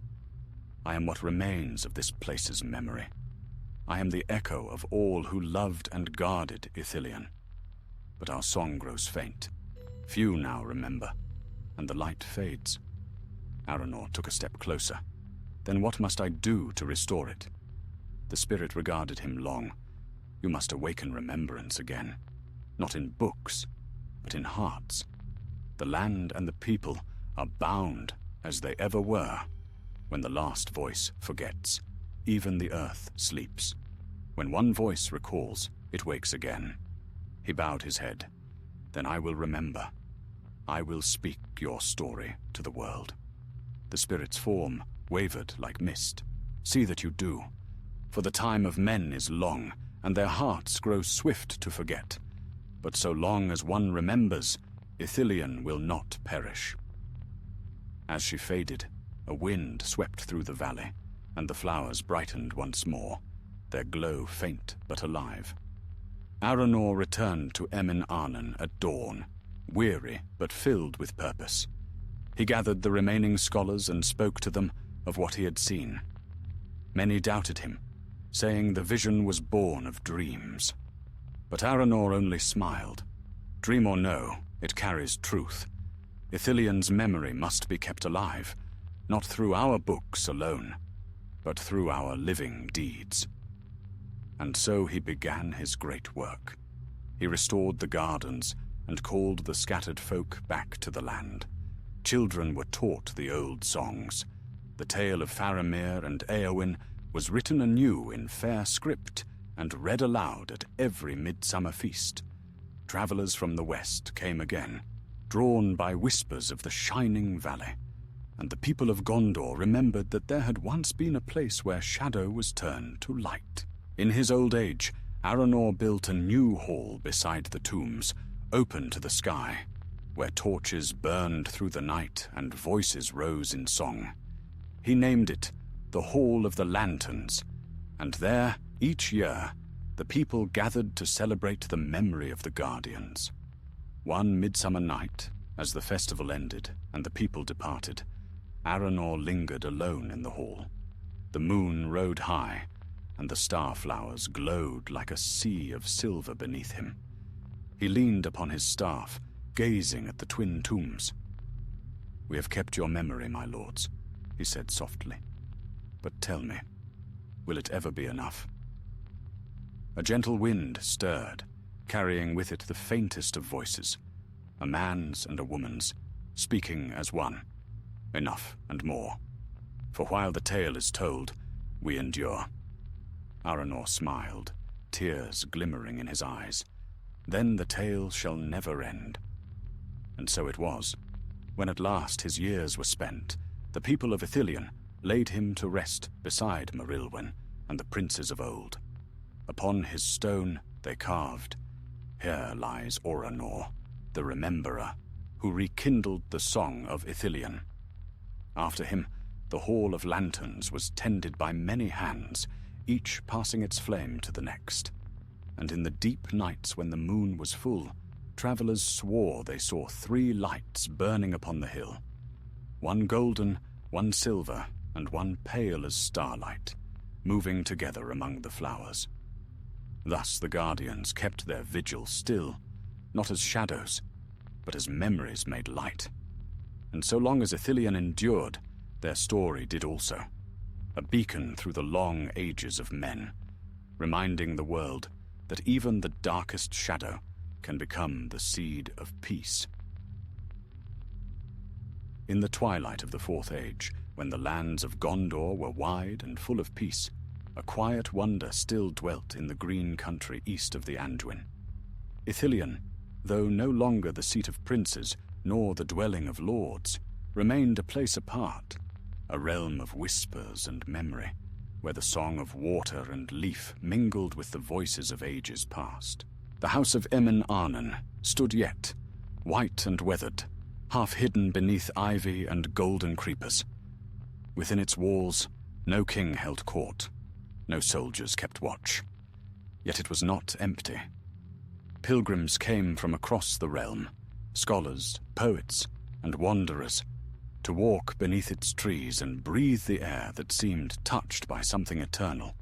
"I am what remains of this place's memory. I am the echo of all who loved and guarded Ithilien. But our song grows faint. Few now remember, and the light fades." Aranor took a step closer. "Then what must I do to restore it?" The spirit regarded him long. "You must awaken remembrance again, not in books, but in hearts. The land and the people are bound as they ever were. When the last voice forgets, even the earth sleeps. When one voice recalls, it wakes again." He bowed his head. "Then I will remember. I will speak your story to the world." The spirit's form wavered like mist. "See that you do, for the time of men is long, and their hearts grow swift to forget. But so long as one remembers, Ithilien will not perish." As she faded, a wind swept through the valley, and the flowers brightened once more, their glow faint but alive. Aranor returned to Emin Arnon at dawn, weary but filled with purpose. He gathered the remaining scholars and spoke to them of what he had seen. Many doubted him, saying the vision was born of dreams. But Aranor only smiled. Dream or no, it carries truth. Ithilien's memory must be kept alive, not through our books alone, but through our living deeds. And so he began his great work. He restored the gardens and called the scattered folk back to the land. Children were taught the old songs. The tale of Faramir and Éowyn was written anew in fair script and read aloud at every midsummer feast. Travelers from the west came again, drawn by whispers of the shining valley, and the people of Gondor remembered that there had once been a place where shadow was turned to light. In his old age, Aranor built a new hall beside the tombs, open to the sky, where torches burned through the night and voices rose in song. He named it the Hall of the Lanterns, and there, each year, the people gathered to celebrate the memory of the Guardians. One midsummer night, as the festival ended and the people departed, Aranor lingered alone in the hall. The moon rode high, and the starflowers glowed like a sea of silver beneath him. He leaned upon his staff, gazing at the twin tombs. "We have kept your memory, my lords," he said softly. "But tell me, will it ever be enough?" A gentle wind stirred, carrying with it the faintest of voices, a man's and a woman's, speaking as one. Enough and more. For while the tale is told, we endure. Aranor smiled, tears glimmering in his eyes. Then the tale shall never end. And so it was. When at last his years were spent, the people of Ithilien laid him to rest beside Merilwen and the princes of old. Upon his stone they carved, "Here lies Oranor, the Rememberer, who rekindled the song of Ithilien." After him, the Hall of Lanterns was tended by many hands, each passing its flame to the next. And in the deep nights when the moon was full, travelers swore they saw 3 lights burning upon the hill, one golden, one silver, and one pale as starlight, moving together among the flowers. Thus the Guardians kept their vigil still, not as shadows, but as memories made light. And so long as Ithilien endured, their story did also, a beacon through the long ages of men, reminding the world that even the darkest shadow can become the seed of peace. In the twilight of the Fourth Age, when the lands of Gondor were wide and full of peace, a quiet wonder still dwelt in the green country east of the Anduin. Ithilien, though no longer the seat of princes nor the dwelling of lords, remained a place apart, a realm of whispers and memory, where the song of water and leaf mingled with the voices of ages past. The house of Emin Arnon stood yet, white and weathered, half hidden beneath ivy and golden creepers. Within its walls, no king held court, no soldiers kept watch. Yet it was not empty. Pilgrims came from across the realm, scholars, poets, and wanderers, to walk beneath its trees and breathe the air that seemed touched by something eternal.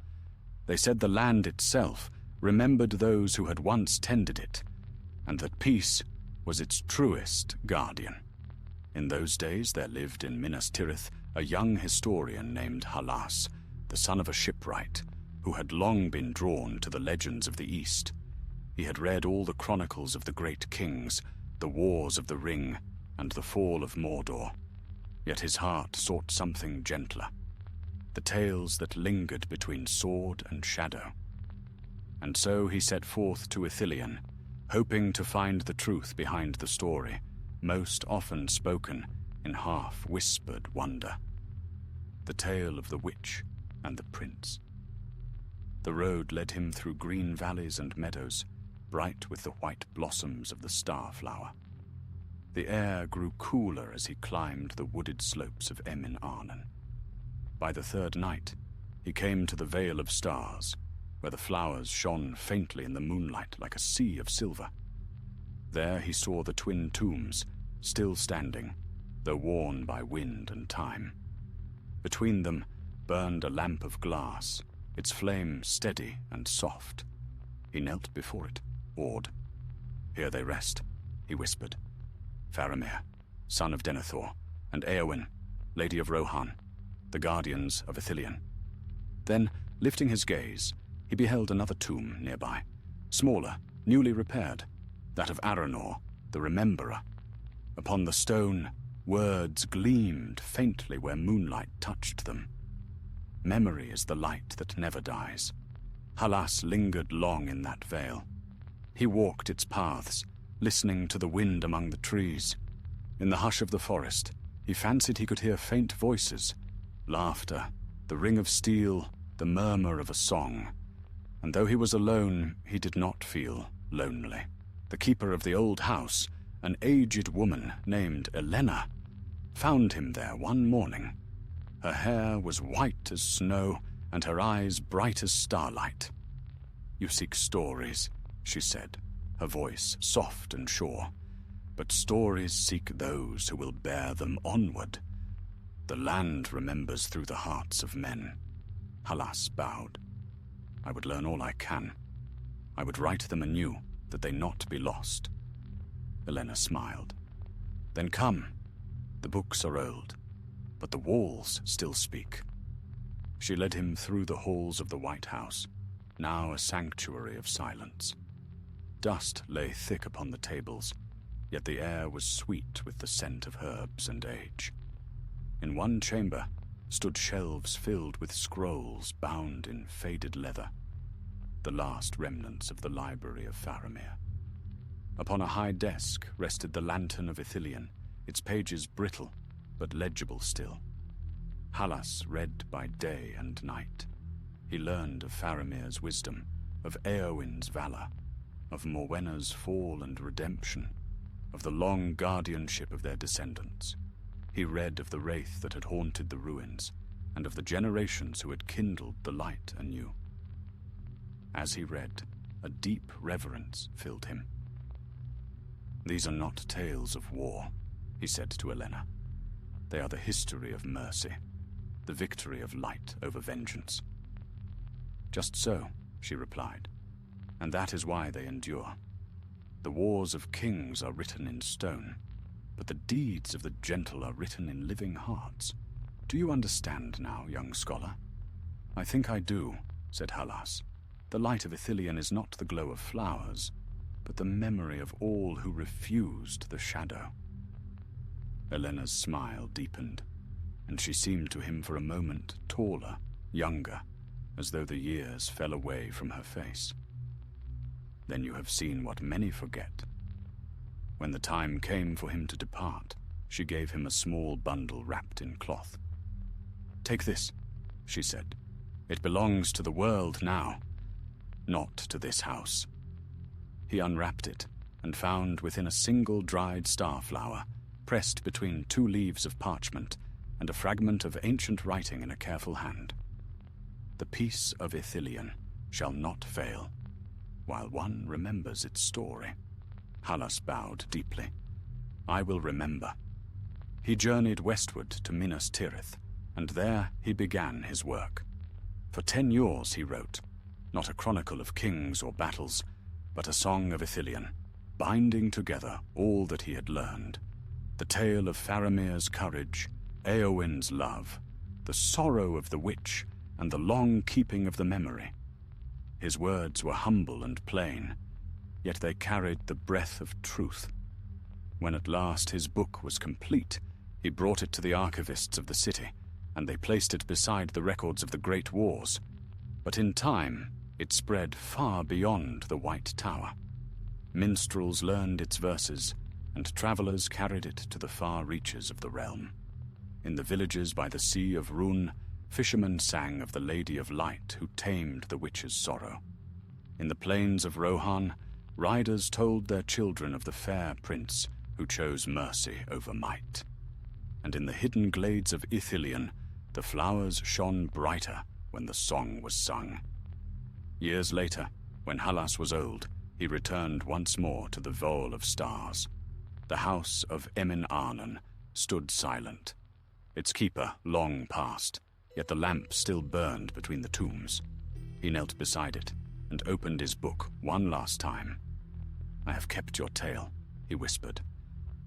They said the land itself remembered those who had once tended it, and that peace was its truest guardian. In those days there lived in Minas Tirith a young historian named Halas, the son of a shipwright, who had long been drawn to the legends of the East. He had read all the chronicles of the great kings, the wars of the Ring, and the fall of Mordor. Yet his heart sought something gentler, the tales that lingered between sword and shadow. And so he set forth to Ithilien, hoping to find the truth behind the story, most often spoken in half-whispered wonder. The tale of the witch and the prince. The road led him through green valleys and meadows, bright with the white blossoms of the star-flower. The air grew cooler as he climbed the wooded slopes of Emin Arnon. By the third night, he came to the Vale of Stars, where the flowers shone faintly in the moonlight like a sea of silver. There he saw the twin tombs, still standing, though worn by wind and time. Between them burned a lamp of glass, its flame steady and soft. He knelt before it, awed. "Here they rest," he whispered. "Faramir, son of Denethor, and Éowyn, Lady of Rohan, the guardians of Ithilien." Then, lifting his gaze, he beheld another tomb nearby, smaller, newly repaired, that of Aranor, the Rememberer. Upon the stone, words gleamed faintly where moonlight touched them. Memory is the light that never dies. Halas lingered long in that vale. He walked its paths, listening to the wind among the trees. In the hush of the forest, he fancied he could hear faint voices, laughter, the ring of steel, the murmur of a song. And though he was alone, he did not feel lonely. The keeper of the old house, an aged woman named Elena, found him there one morning. Her hair was white as snow, and her eyes bright as starlight. "You seek stories," she said, her voice soft and sure. "But stories seek those who will bear them onward. The land remembers through the hearts of men." Halas bowed. "I would learn all I can. I would write them anew, that they not be lost." Elena smiled. "Then come. The books are old, but the walls still speak." She led him through the halls of the White House, now a sanctuary of silence. Dust lay thick upon the tables, yet the air was sweet with the scent of herbs and age. In one chamber stood shelves filled with scrolls bound in faded leather, the last remnants of the library of Faramir. Upon a high desk rested the Lantern of Ithilien, its pages brittle but legible still. Halas read by day and night. He learned of Faramir's wisdom, of Éowyn's valor, of Morwenna's fall and redemption, of the long guardianship of their descendants. He read of the wraith that had haunted the ruins, and of the generations who had kindled the light anew. As he read, a deep reverence filled him. "These are not tales of war," he said to Elena. "They are the history of mercy, the victory of light over vengeance." "Just so," she replied, "and that is why they endure. The wars of kings are written in stone, but the deeds of the gentle are written in living hearts. Do you understand now, young scholar?" "I think I do," said Halas. "The light of Ithilien is not the glow of flowers, but the memory of all who refused the shadow." Elena's smile deepened, and she seemed to him for a moment taller, younger, as though the years fell away from her face. "Then you have seen what many forget." When the time came for him to depart, she gave him a small bundle wrapped in cloth. "Take this," she said. "It belongs to the world now, not to this house." He unwrapped it and found within a single dried starflower, pressed between 2 leaves of parchment, and a fragment of ancient writing in a careful hand. "The peace of Ithilien shall not fail, while one remembers its story." Halas bowed deeply. "I will remember." He journeyed westward to Minas Tirith, and there he began his work. For 10 years he wrote, not a chronicle of kings or battles, but a song of Ithilien, binding together all that he had learned. The tale of Faramir's courage, Éowyn's love, the sorrow of the witch, and the long keeping of the memory. His words were humble and plain, yet they carried the breath of truth. When at last his book was complete, he brought it to the archivists of the city, and they placed it beside the records of the great wars. But in time, it spread far beyond the White Tower. Minstrels learned its verses, and travelers carried it to the far reaches of the realm. In the villages by the Sea of Rhun, fishermen sang of the Lady of Light who tamed the witch's sorrow. In the plains of Rohan, riders told their children of the fair prince who chose mercy over might. And in the hidden glades of Ithilien, the flowers shone brighter when the song was sung. Years later, when Halas was old, he returned once more to the Vole of Stars. The house of Emin Arnon stood silent, its keeper long past, yet the lamp still burned between the tombs. He knelt beside it and opened his book one last time. "I have kept your tale," he whispered,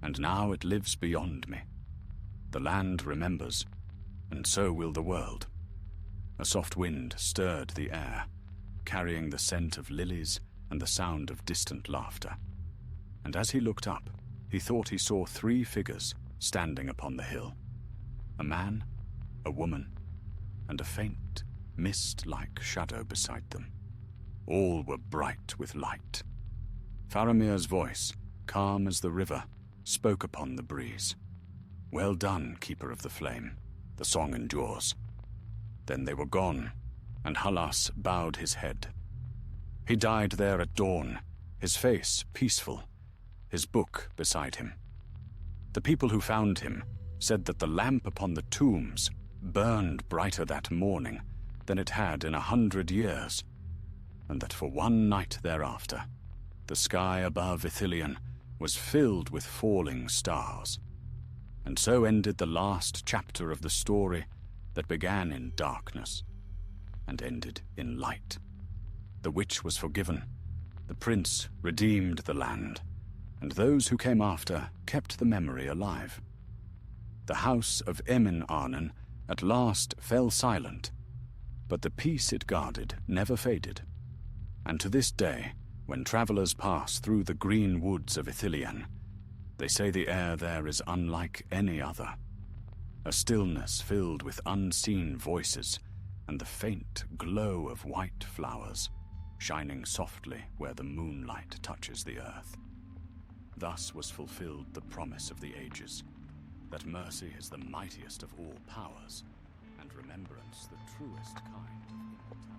"and now it lives beyond me. The land remembers, and so will the world." A soft wind stirred the air, carrying the scent of lilies and the sound of distant laughter. And as he looked up, he thought he saw 3 figures standing upon the hill. A man, a woman, and a faint, mist-like shadow beside them. All were bright with light. Faramir's voice, calm as the river, spoke upon the breeze. "Well done, Keeper of the Flame. The song endures." Then they were gone, and Halas bowed his head. He died there at dawn, his face peaceful, his book beside him. The people who found him said that the lamp upon the tombs burned brighter that morning than it had in 100 years, and that for one night thereafter, the sky above Ithilien was filled with falling stars. And so ended the last chapter of the story that began in darkness and ended in light. The witch was forgiven, the prince redeemed the land, and those who came after kept the memory alive. The house of Emin Arnon at last fell silent, but the peace it guarded never faded. And to this day, when travelers pass through the green woods of Ithilien, they say the air there is unlike any other. A stillness filled with unseen voices and the faint glow of white flowers, shining softly where the moonlight touches the earth. Thus was fulfilled the promise of the ages, that mercy is the mightiest of all powers, and remembrance the truest kind of immortality.